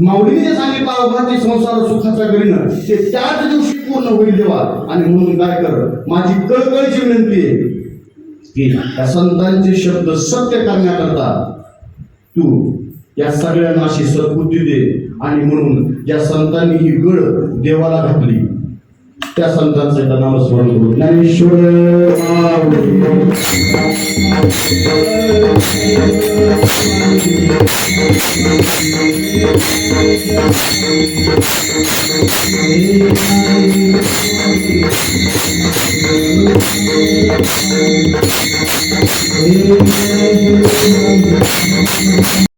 माऊलीने जे सांगितलं अवघाती संसार सुखाचा करीन ते त्याच दिवशी पूर्ण होईल देवा. आणि म्हणून काय कर, माझी कळकळीची विनंती आहे की या संतांचे शब्द सत्य करण्याकरता तू या सगळ्यांना अशी सद्बुद्धी दे. आणि म्हणून ज्या संतांनी ही गळ देवाला घातली त्या संतांचं नामस्मरण करू. ज्ञानेश्वर